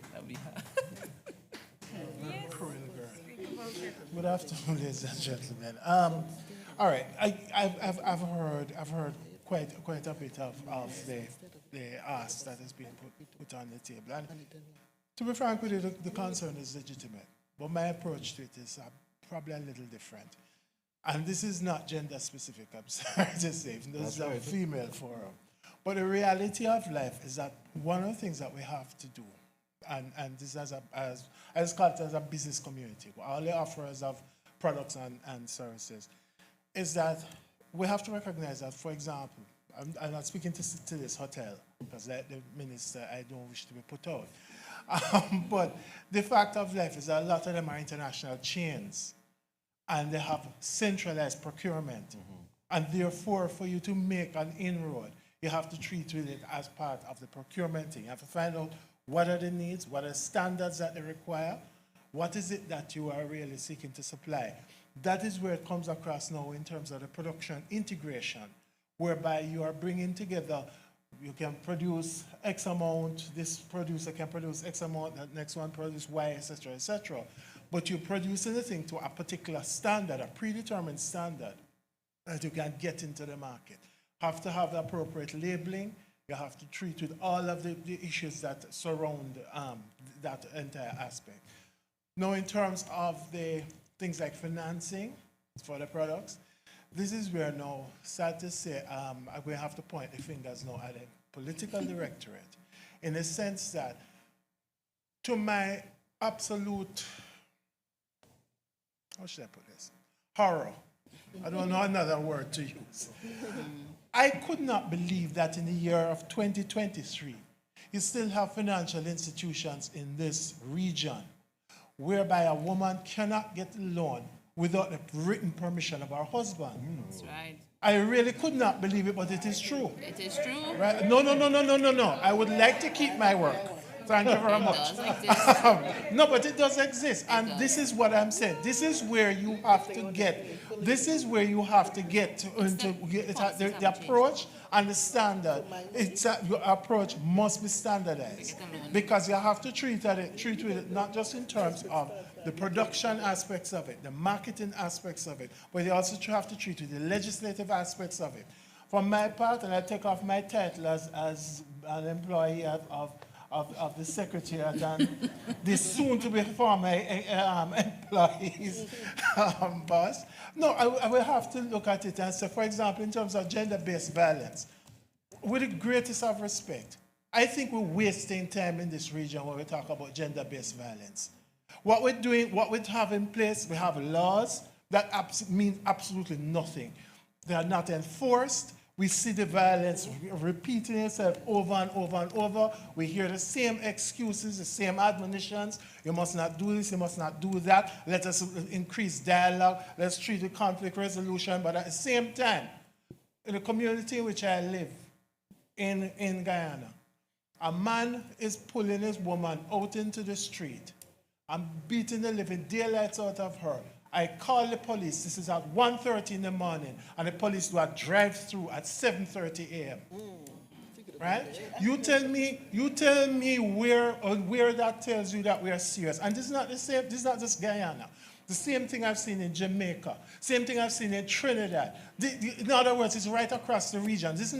[SPEAKER 12] Good afternoon, ladies and gentlemen. All right, I've heard quite a bit of the ask that is being put on the table. And to be frank with you, the concern is legitimate, but my approach to it is probably a little different. And this is not gender specific, I'm sorry to say. This is a female forum. But the reality of life is that one of the things that we have to do, and this as called as a business community, all the offerers of products and services, is that we have to recognize that, for example, I'm not speaking to this hotel, because like the minister, I don't wish to be put out. But the fact of life is that a lot of them are international chains, and they have centralized procurement. And therefore, for you to make an inroad, you have to treat with it as part of the procurement thing. You have to find out what are the needs, what are the standards that they require, what is it that you are really seeking to supply. That is where it comes across now in terms of the production integration, whereby you are bringing together, you can produce X amount, this producer can produce X amount, the next one produce Y, etc., etc. But you're producing the thing to a particular standard, a predetermined standard that you can get into the market. Have to have the appropriate labeling. You have to treat with all of the issues that surround that entire aspect. Now, in terms of the things like financing for the products, this is where now, sad to say, we have to point the fingers now at the political directorate, in the sense that, to my absolute, how should I put this? Horror. I don't know another word to use. I could not believe that in the year of 2023, you still have financial institutions in this region whereby a woman cannot get a loan without the written permission of her husband.
[SPEAKER 7] That's right.
[SPEAKER 12] I really could not believe it, but it is true.
[SPEAKER 7] It is true.
[SPEAKER 12] Right? No. I would like to keep my work. Thank you very much.
[SPEAKER 7] It does exist.
[SPEAKER 12] No, but it does exist. And this is what I'm saying. This is where you have to get. This is where you have to get to the approach and the standard. Your approach must be standardized, because you have to treat with it not just in terms of the production aspects of it, the marketing aspects of it, but you also have to treat with the legislative aspects of it. For my part, and I take off my title as an employee of the Secretariat and the soon-to-be former employees boss. No, I will have to look at it and say, for example, in terms of gender-based violence, with the greatest of respect, I think we're wasting time in this region when we talk about gender-based violence. What we're doing, what we have in place, we have laws that mean absolutely nothing. They are not enforced. We see the violence repeating itself over and over and over. We hear the same excuses, the same admonitions. You must not do this, you must not do that. Let us increase dialogue. Let's treat the conflict resolution. But at the same time, in the community in which I live, in Guyana, a man is pulling his woman out into the street and beating the living daylights out of her. I call the police. This is at 1:30 in the morning, and the police do a drive-through at 7:30 a.m. Right? You tell me where that tells you that we are serious. And this is not the same. This is not just Guyana. The same thing I've seen in Jamaica. Same thing I've seen in Trinidad. In other words, it's right across the region. This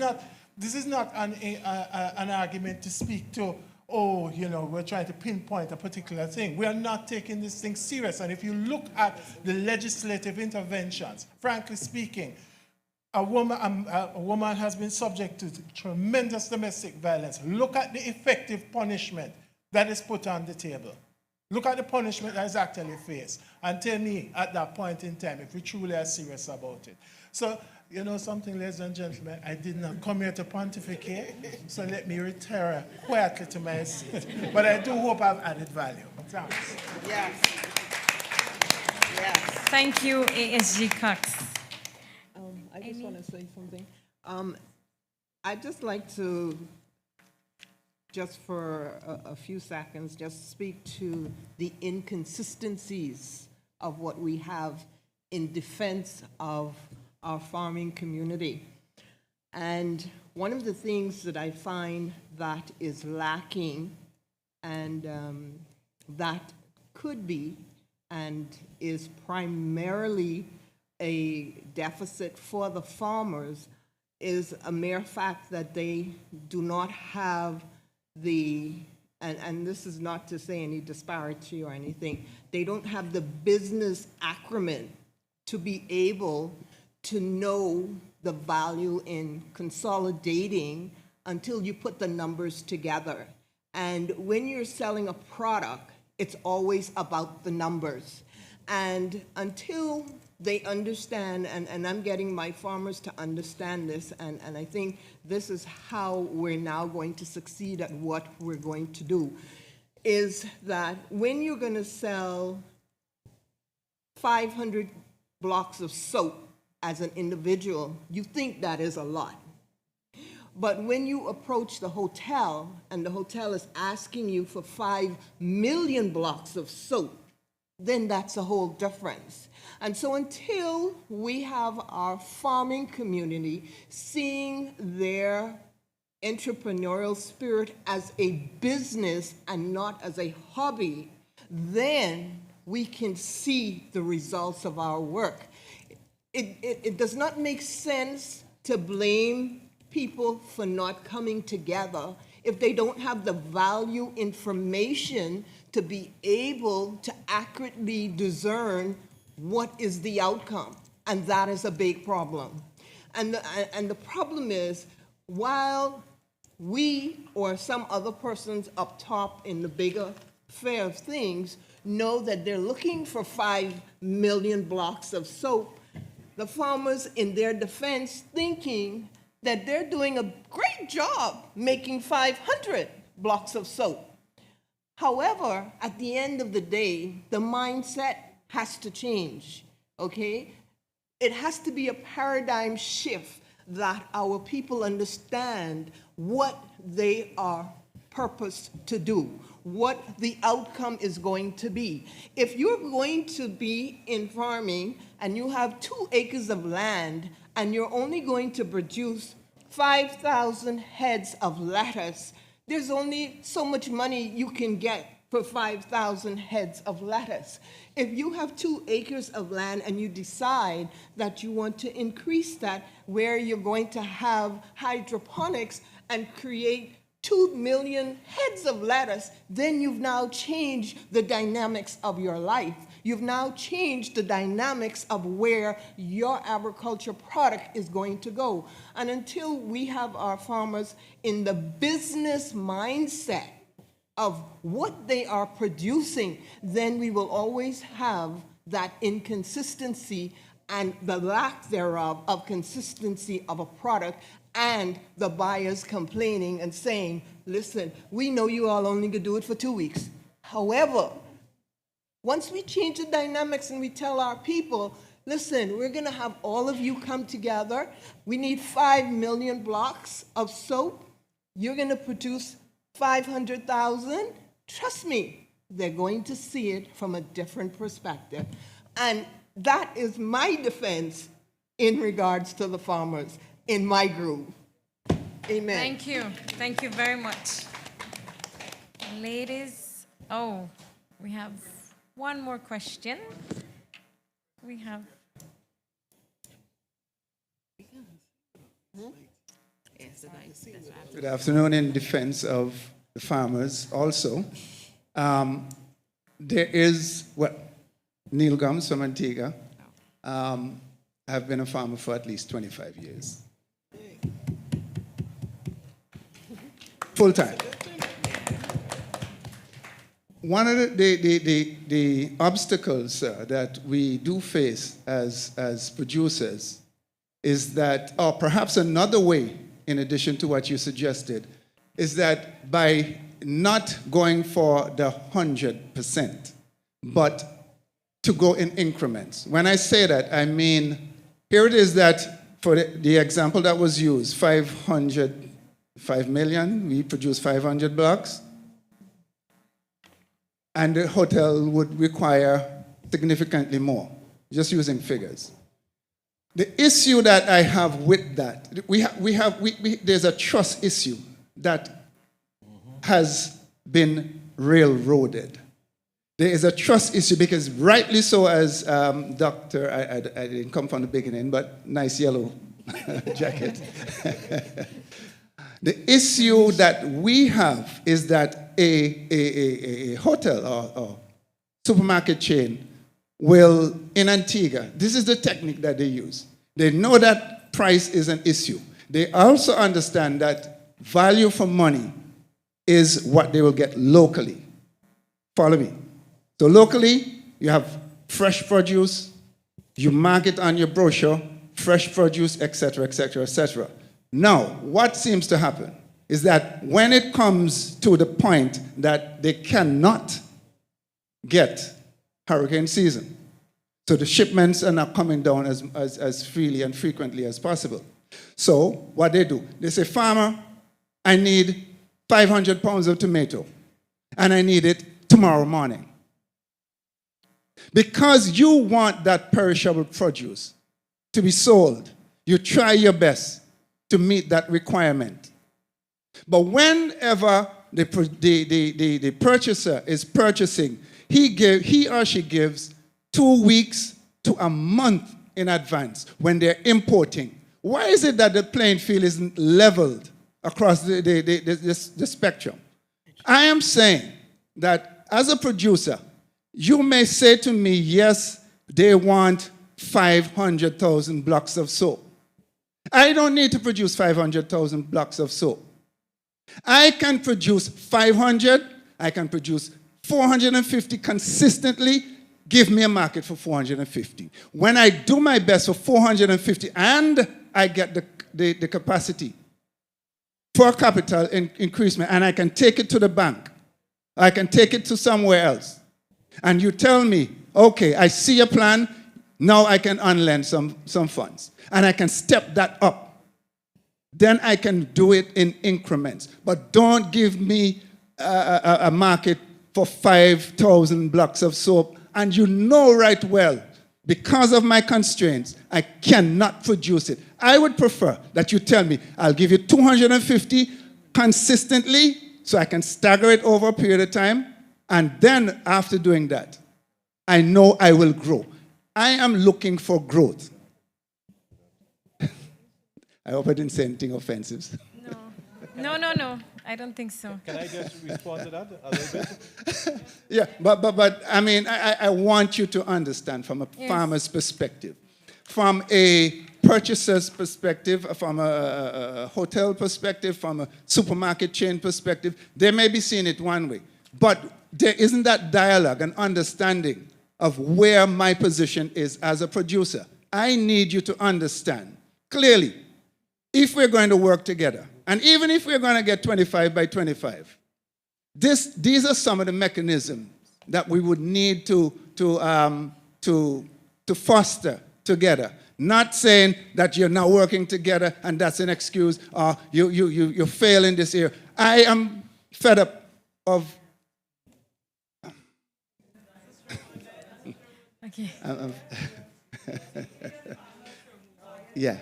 [SPEAKER 12] is not an argument to speak to, oh, we're trying to pinpoint a particular thing. We are not taking this thing serious. And if you look at the legislative interventions, frankly speaking, a woman has been subject to tremendous domestic violence. Look at the effective punishment that is put on the table. Look at the punishment that is actually faced. And tell me at that point in time if we truly are serious about it. So, something, ladies and gentlemen, I did not come here to pontificate, so let me retire quietly to my seat. But I do hope I've added value. Thanks.
[SPEAKER 2] Yes. Yes.
[SPEAKER 3] Thank you, ASG Cox.
[SPEAKER 8] I just want to say something. I'd just like to, just for a few seconds, just speak to the inconsistencies of what we have in defense of our farming community. And one of the things that I find that is lacking, and that could be and is primarily a deficit for the farmers, is a mere fact that they do not have and this is not to say any disparity or anything, they don't have the business acumen to be able to know the value in consolidating until you put the numbers together. And when you're selling a product, it's always about the numbers. And until they understand, and I'm getting my farmers to understand this, and I think this is how we're now going to succeed at what we're going to do, is that when you're going to sell 500 blocks of soap as an individual, you think that is a lot. But when you approach the hotel and the hotel is asking you for 5 million blocks of soap, then that's a whole difference. And so until we have our farming community seeing their entrepreneurial spirit as a business and not as a hobby, then we can see the results of our work. It does not make sense to blame people for not coming together if they don't have the value information to be able to accurately discern what is the outcome. And that is a big problem. And the problem is, while we or some other persons up top in the bigger fair of things know that they're looking for 5 million blocks of soap, the farmers in their defense thinking that they're doing a great job making 500 blocks of soap. However, at the end of the day, the mindset has to change, okay? It has to be a paradigm shift that our people understand what they are purposed to do, what the outcome is going to be. If you're going to be in farming and you have 2 acres of land and you're only going to produce 5,000 heads of lettuce, there's only so much money you can get for 5,000 heads of lettuce. If you have 2 acres of land and you decide that you want to increase that, where you're going to have hydroponics and create 2 million heads of lettuce, then you've now changed the dynamics of your life. You've now changed the dynamics of where your agriculture product is going to go. And until we have our farmers in the business mindset of what they are producing, then we will always have that inconsistency and the lack thereof of consistency of a product, and the buyers complaining and saying, listen, we know you all only could do it for 2 weeks. However, once we change the dynamics and we tell our people, listen, we're going to have all of you come together. We need 5 million blocks of soap. You're going to produce 500,000. Trust me, they're going to see it from a different perspective. And that is my defense in regards to the farmers in my group. Amen.
[SPEAKER 3] Thank you. Thank you very much. Ladies, we have one more question. We have...
[SPEAKER 13] Good afternoon. In defense of the farmers also. There is, Neil Gums from Antigua. I've been a farmer for at least 25 years. Full time. One of the obstacles that we do face as producers is that, or perhaps another way, in addition to what you suggested, is that by not going for the 100%, but to go in increments. When I say that, I mean, here it is that for the example that was used, 5 million, we produce 500 blocks, and the hotel would require significantly more, just using figures. The issue that I have with that, there's a trust issue that has been railroaded. There is a trust issue because rightly so, as Dr., I didn't come from the beginning, but nice yellow jacket. The issue that we have is that a hotel or supermarket chain will, in Antigua, this is the technique that they use. They know that price is an issue. They also understand that value for money is what they will get locally. Follow me. So locally, you have fresh produce, you mark it on your brochure, fresh produce, etc., etc., etc. Now, what seems to happen is that when it comes to the point that they cannot get hurricane season, so the shipments are not coming down as freely and frequently as possible. So what they do, they say, farmer, I need 500 pounds of tomato, and I need it tomorrow morning. Because you want that perishable produce to be sold, you try your best to meet that requirement. But whenever the purchaser is purchasing, he or she gives 2 weeks to a month in advance when they're importing. Why is it that the playing field isn't leveled across the spectrum? I am saying that as a producer, you may say to me, yes, they want 500,000 blocks of soap. I don't need to produce 500,000 blocks of soap. I can produce 500, I can produce 450 consistently. Give me a market for 450. When I do my best for 450 and I get the capacity for capital increasement and I can take it to the bank, I can take it to somewhere else, and you tell me, okay, I see a plan, now I can unlend some funds, and I can step that up, then I can do it in increments. But don't give me a market for 5,000 blocks of soap, and you know right well, because of my constraints, I cannot produce it. I would prefer that you tell me, I'll give you 250 consistently, so I can stagger it over a period of time, and then after doing that, I know I will grow. I am looking for growth. I hope I didn't say anything offensive.
[SPEAKER 3] No. I don't think so.
[SPEAKER 1] Can I just respond to that a little bit?
[SPEAKER 13] Yeah, but I mean, I want you to understand from a farmer's perspective, from a purchaser's perspective, from a hotel perspective, from a supermarket chain perspective. They may be seeing it one way, but there isn't that dialogue and understanding of where my position is as a producer. I need you to understand clearly, if we're going to work together, and even if we're going to get 25 by 25, these are some of the mechanisms that we would need to foster together. Not saying that you're not working together and that's an excuse, or you fail in this area. I am fed up of...
[SPEAKER 3] Okay.
[SPEAKER 13] Yeah.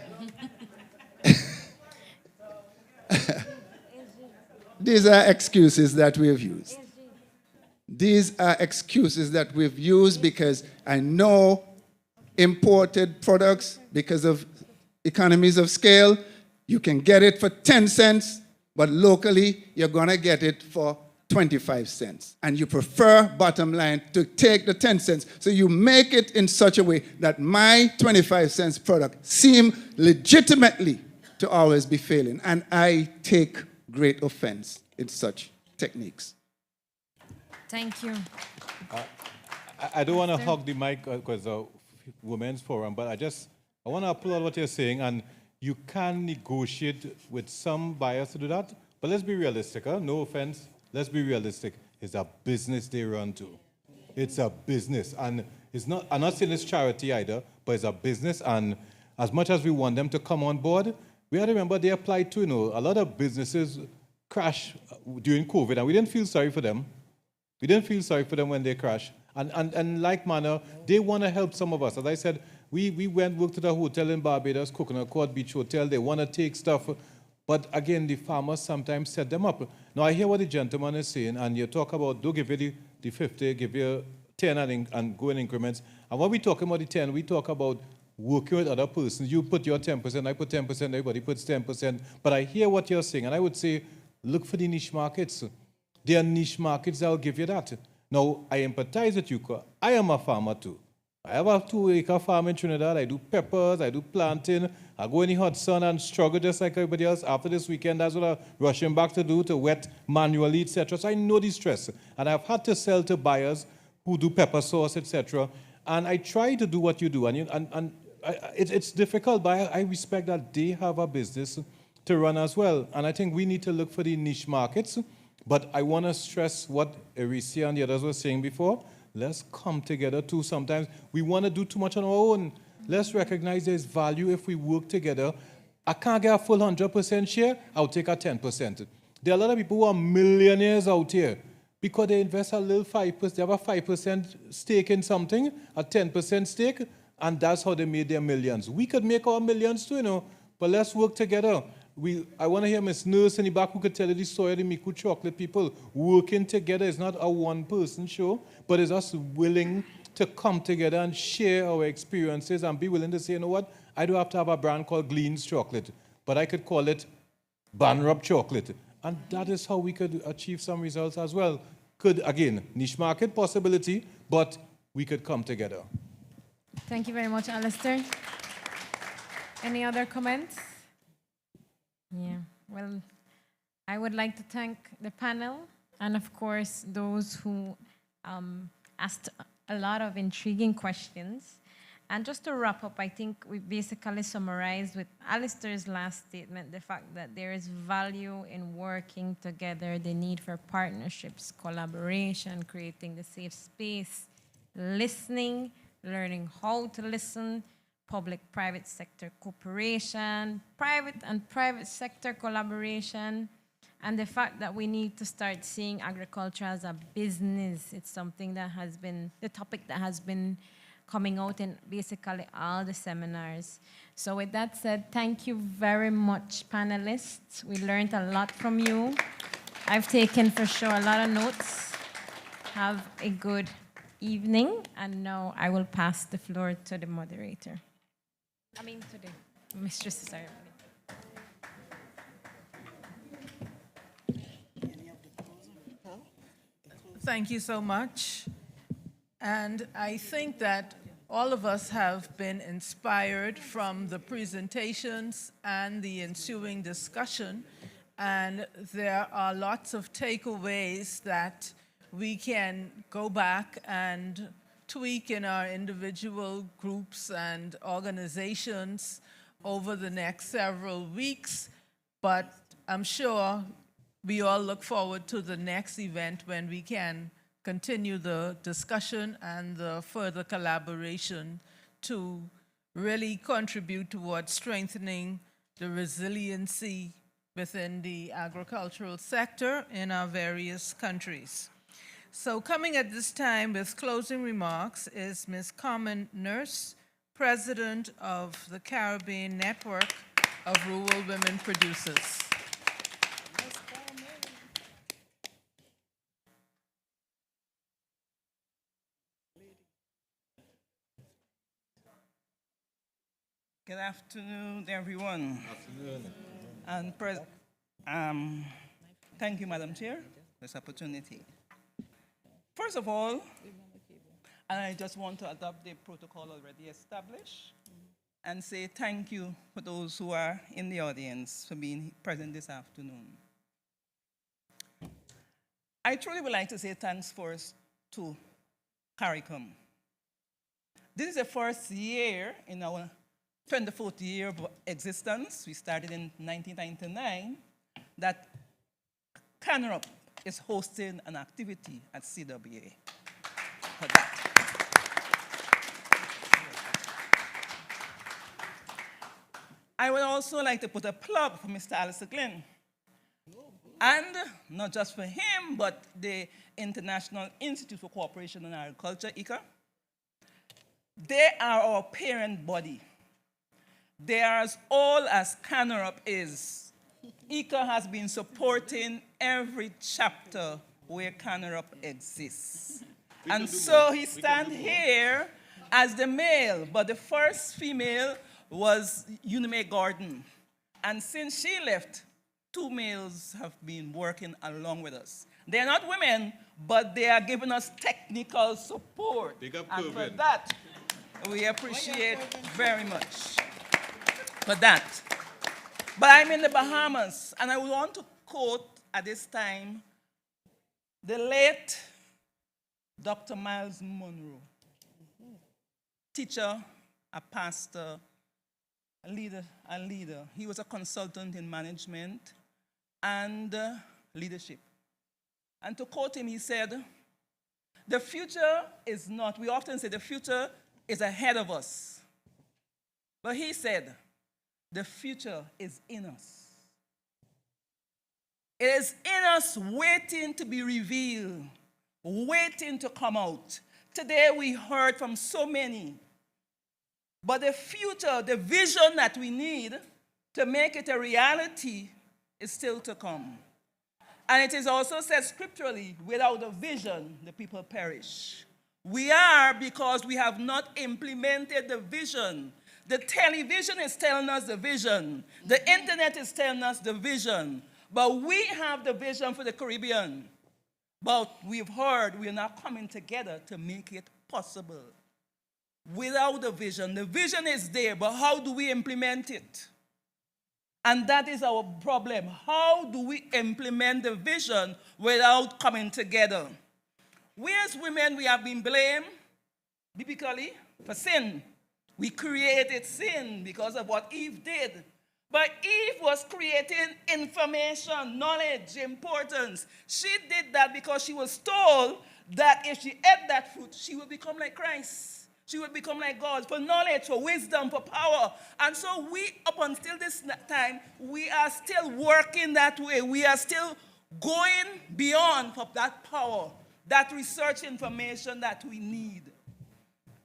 [SPEAKER 13] These are excuses that we have used. These are excuses that we've used because I know imported products, because of economies of scale, you can get it for 10 cents, but locally you're going to get it for 25 cents. And you prefer, bottom line, to take the 10 cents. So you make it in such a way that my 25 cents product seem legitimately to always be failing. And I take great offense in such techniques.
[SPEAKER 3] Thank you.
[SPEAKER 1] I don't want to hog the mic because of Women's Forum, but I want to applaud what you're saying, and you can negotiate with some buyers to do that, but let's be realistic, huh? No offense, let's be realistic. It's a business they run to. It's a business, and it's not, I'm not saying it's charity either, but it's a business, and as much as we want them to come on board, we have to remember they applied to, a lot of businesses crashed during COVID, and we didn't feel sorry for them. We didn't feel sorry for them when they crashed. And like manner, they want to help some of us. As I said, we went, worked at a hotel in Barbados, Coconut Court Beach Hotel. They want to take stuff. But again, the farmers sometimes set them up. Now, I hear what the gentleman is saying, and you talk about, don't give you the 50, give you 10 and go in increments. And when we talk about the 10, we talk about working with other persons. You put your 10%, I put 10%, everybody puts 10%. But I hear what you're saying, and I would say, look for the niche markets. There are niche markets that will give you that. Now, I empathize with you, 'cause I am a farmer too. I have a 2-acre farm in Trinidad. I do peppers, I do planting. I go in the hot sun and struggle just like everybody else. After this weekend, that's what I'm rushing back to do, to wet manually, etc. So I know the stress. And I've had to sell to buyers who do pepper sauce, etc. And I try to do what you do. It's difficult, but I respect that they have a business to run as well. And I think we need to look for the niche markets. But I want to stress what Erisia and the others were saying before. Let's come together too. Sometimes we want to do too much on our own. Let's recognize there's value if we work together. I can't get a full 100% share. I'll take a 10%. There are a lot of people who are millionaires out here because they invest a little 5%. They have a 5% stake in something, a 10% stake, and that's how they made their millions. We could make our millions too, but let's work together. I want to hear Miss Nurse in the back who could tell you the story of the Miku chocolate people working together. It's not a one-person show, but it's us willing to come together and share our experiences and be willing to say, you know what, I do have to have a brand called Glean's Chocolate, but I could call it Banrup Chocolate. And that is how we could achieve some results as well. Again, niche market possibility, but we could come together.
[SPEAKER 3] Thank you very much, Alistair. Any other comments? Yeah, well, I would like to thank the panel and, of course, those who asked a lot of intriguing questions. And just to wrap up, I think we basically summarized with Alistair's last statement the fact that there is value in working together, the need for partnerships, collaboration, creating the safe space, listening, learning how to listen, public-private sector cooperation, private and private sector collaboration, and the fact that we need to start seeing agriculture as a business. It's something that has been, the topic that has been coming out in basically all the seminars. So with that said, thank you very much, panelists. We learned a lot from you. I've taken for sure a lot of notes. Have a good evening, and now I will pass the floor to the moderator. To the mistress of ceremony.
[SPEAKER 4] Thank you so much. And I think that all of us have been inspired from the presentations and the ensuing discussion. And there are lots of takeaways that we can go back and tweak in our individual groups and organizations over the next several weeks. But I'm sure we all look forward to the next event when we can continue the discussion and the further collaboration to really contribute towards strengthening the resiliency within the agricultural sector in our various countries. So coming at this time with closing remarks is Ms. Carmen Nurse, President of the Caribbean Network of Rural Women Producers.
[SPEAKER 14] Good afternoon, everyone.
[SPEAKER 1] Afternoon.
[SPEAKER 14] And thank you, Madam Chair, for this opportunity. First of all, I just want to adopt the protocol already established and say thank you for those who are in the audience for being present this afternoon. I truly would like to say thanks first to CARICOM. This is the first year in our 24th year of existence. We started in 1999, that CANROP is hosting an activity at CWA. For that. I would also like to put a plug for Mr. Alistair Glynn. And not just for him, but the International Institute for Cooperation in Agriculture, ICA. They are our parent body. They are as old as CANROP is. ICA has been supporting every chapter where CANROP exists. And so he stands here as the male, but the first female was Unime Gordon. And since she left, 2 males have been working along with us. They're not women, but they are giving us technical support.
[SPEAKER 1] Big up
[SPEAKER 14] and for
[SPEAKER 1] Corbin.
[SPEAKER 14] that, we appreciate very much for that. But I'm in the Bahamas, and I would want to quote at this time the late Dr. Miles Monroe, teacher, a pastor, a leader. He was a consultant in management and leadership. And to quote him, he said, the future is not, we often say the future is ahead of us. But he said, the future is in us. It is in us waiting to be revealed, waiting to come out. Today we heard from so many. But the future, the vision that we need to make it a reality is still to come. And it is also said scripturally, without a vision, the people perish. We are because we have not implemented the vision. The television is telling us the vision. The internet is telling us the vision. But we have the vision for the Caribbean. But we've heard we're not coming together to make it possible. Without the vision is there, but how do we implement it? And that is our problem. How do we implement the vision without coming together? We as women, we have been blamed, biblically, for sin. We created sin because of what Eve did. But Eve was creating information, knowledge, importance. She did that because she was told that if she ate that fruit, she would become like Christ. She would become like God, for knowledge, for wisdom, for power. And so we, up until this time, we are still working that way. We are still going beyond for that power, that research information that we need.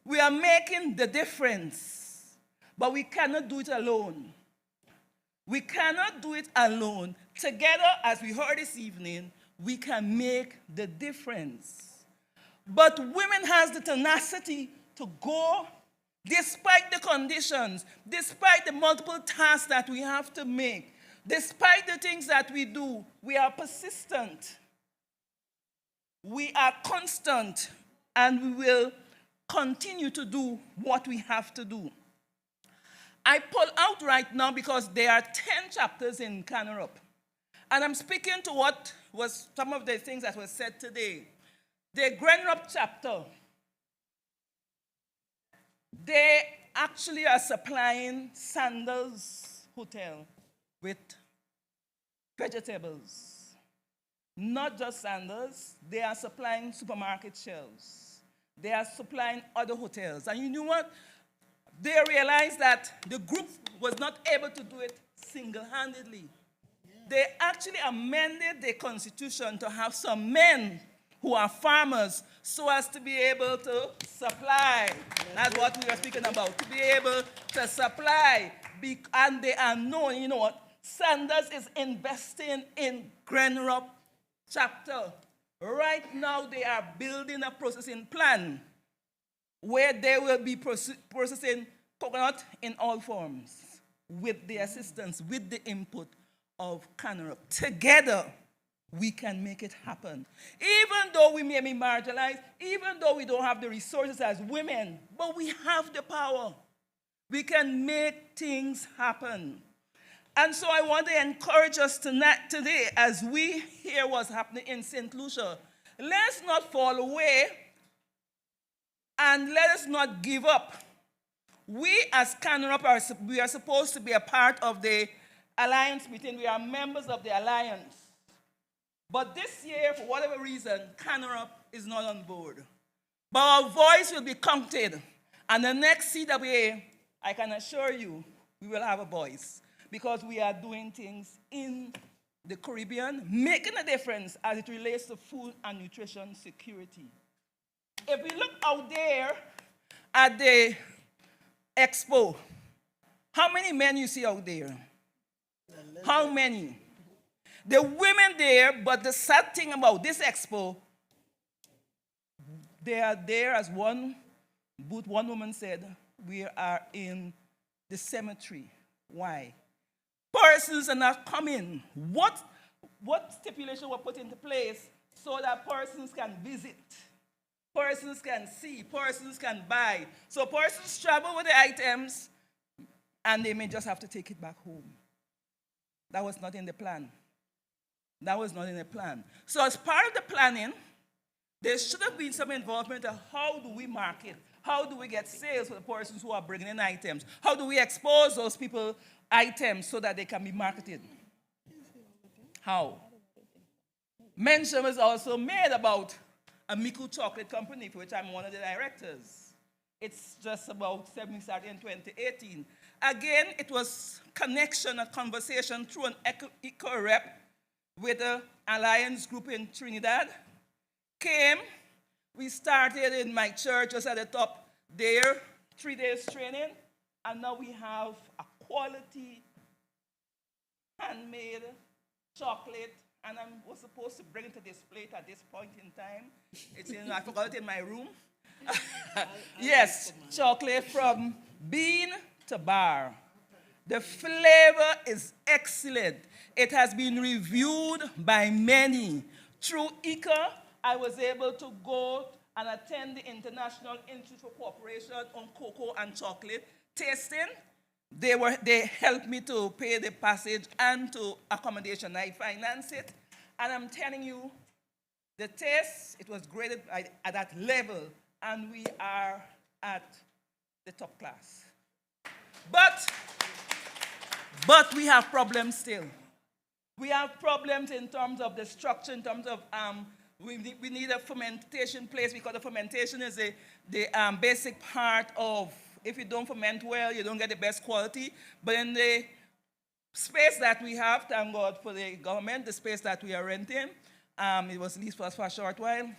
[SPEAKER 14] We are making the difference, but we cannot do it alone. We cannot do it alone. Together, as we heard this evening, we can make the difference. But women has the tenacity to go, despite the conditions, despite the multiple tasks that we have to make, despite the things that we do, we are persistent. We are constant, and we will continue to do what we have to do. I pull out right now because there are 10 chapters in Kanurup. And I'm speaking to what was some of the things that were said today. The Grenrup chapter, they actually are supplying Sanders Hotel with vegetables. Not just Sanders, they are supplying supermarket shelves. They are supplying other hotels. And you know what? They realized that the group was not able to do it single-handedly. They actually amended the constitution to have some men who are farmers so as to be able to supply. That's what we were speaking about, to be able to supply. And they are known, you know what? Sanders is investing in Grenrup chapter. Right now, they are building a processing plant where they will be processing coconut in all forms with the assistance, with the input of Kanurup. Together, we can make it happen. Even though we may be marginalized, even though we don't have the resources as women, but we have the power. We can make things happen. And so I want to encourage us today as we hear what's happening in St. Lucia. Let's not fall away and let us not give up. We as Kanurup, we are supposed to be a part of the alliance meeting. We are members of the alliance. But this year, for whatever reason, Kanurup is not on board. But our voice will be counted. And the next CWA, I can assure you, we will have a voice. Because we are doing things in the Caribbean, making a difference as it relates to food and nutrition security. If we look out there at the expo, how many men you see out there? How many? The women there, but the sad thing about this expo, they are there as one But one woman said, we are in the cemetery. Why? Persons are not coming. What stipulation were put into place so that persons can visit, persons can see, persons can buy? So persons travel with the items and they may just have to take it back home. That was not in the plan. That was not in the plan. So as part of the planning, there should have been some involvement of how do we market? How do we get sales for the persons who are bringing in items? How do we expose those people items so that they can be marketed? How? Mention was also made about a Miku chocolate company, for which I'm one of the directors. It's just about started in 2018. Again, it was connection, a conversation through an eco rep with the Alliance group in Trinidad. We started in my church just at the top there, 3 days training, and now we have a quality handmade chocolate, and I was supposed to bring it to display it at this point in time. I forgot it in my room. Yes, chocolate from bean to bar. The flavor is excellent. It has been reviewed by many. Through ICA, I was able to go and attend the International Institute for Cooperation on Cocoa and Chocolate tasting. They helped me to pay the passage and to accommodation. I financed it. And I'm telling you, the taste, it was graded at that level, and we are at the top class. But we have problems still. We have problems in terms of the structure, in terms of we need a fermentation place, because the fermentation is the basic part of, if you don't ferment well, you don't get the best quality. But in the space that we have, thank God for the government, the space that we are renting, it was leased for us for a short while,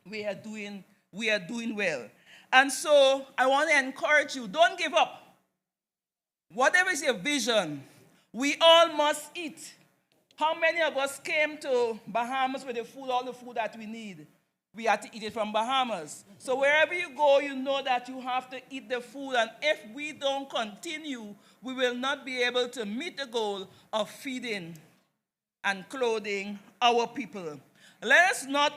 [SPEAKER 14] we are doing well. And so I want to encourage you, don't give up. Whatever is your vision, we all must eat. How many of us came to Bahamas with the food, all the food that we need? We had to eat it from Bahamas. So wherever you go, you know that you have to eat the food. And if we don't continue, we will not be able to meet the goal of feeding and clothing our people. Let us not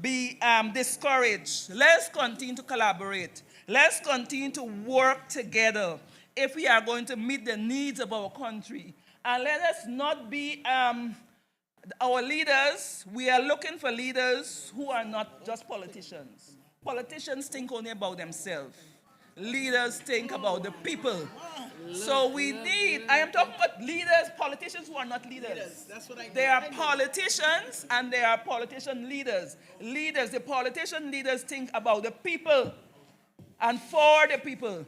[SPEAKER 14] be discouraged. Let's continue to collaborate. Let's continue to work together if we are going to meet the needs of our country. And let us not be our leaders. We are looking for leaders who are not just politicians. Politicians think only about themselves. Leaders think about the people. So we need, I am talking about leaders, politicians who are not leaders. They are politicians and they are politician leaders. The politician leaders think about the people and for the people.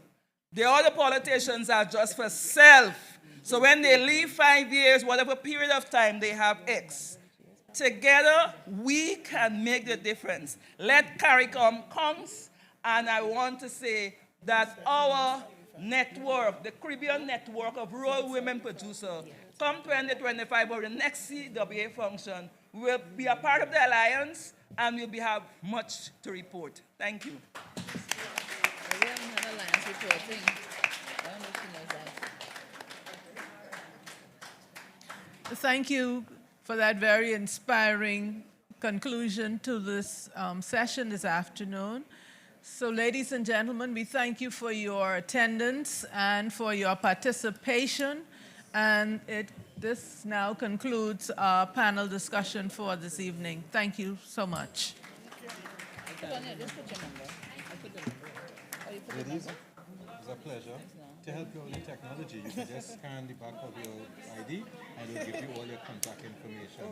[SPEAKER 14] The other politicians are just for self. So when they leave 5 years, whatever period of time, they have X. Together, we can make the difference. Let CARICOM comes, and I want to say that our network, the Caribbean network of rural women producers, come 2025 or the next CWA function, will be a part of the alliance, and we'll have much to report. Thank you.
[SPEAKER 7] We haven't had alliance reporting. I don't know if she knows that.
[SPEAKER 4] Thank you for that very inspiring conclusion to this session this afternoon. So, ladies and gentlemen, we thank you for your attendance and for your participation. And this now concludes our panel discussion for this evening. Thank you so much.
[SPEAKER 1] Ladies, it's a pleasure. To help you with the technology, you can just scan the back of your ID and it'll give you all your contact information.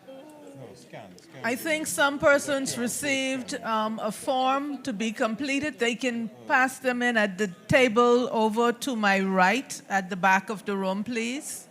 [SPEAKER 1] No, scan.
[SPEAKER 4] I think some persons received a form to be completed. They can pass them in at the table over to my right at the back of the room, please.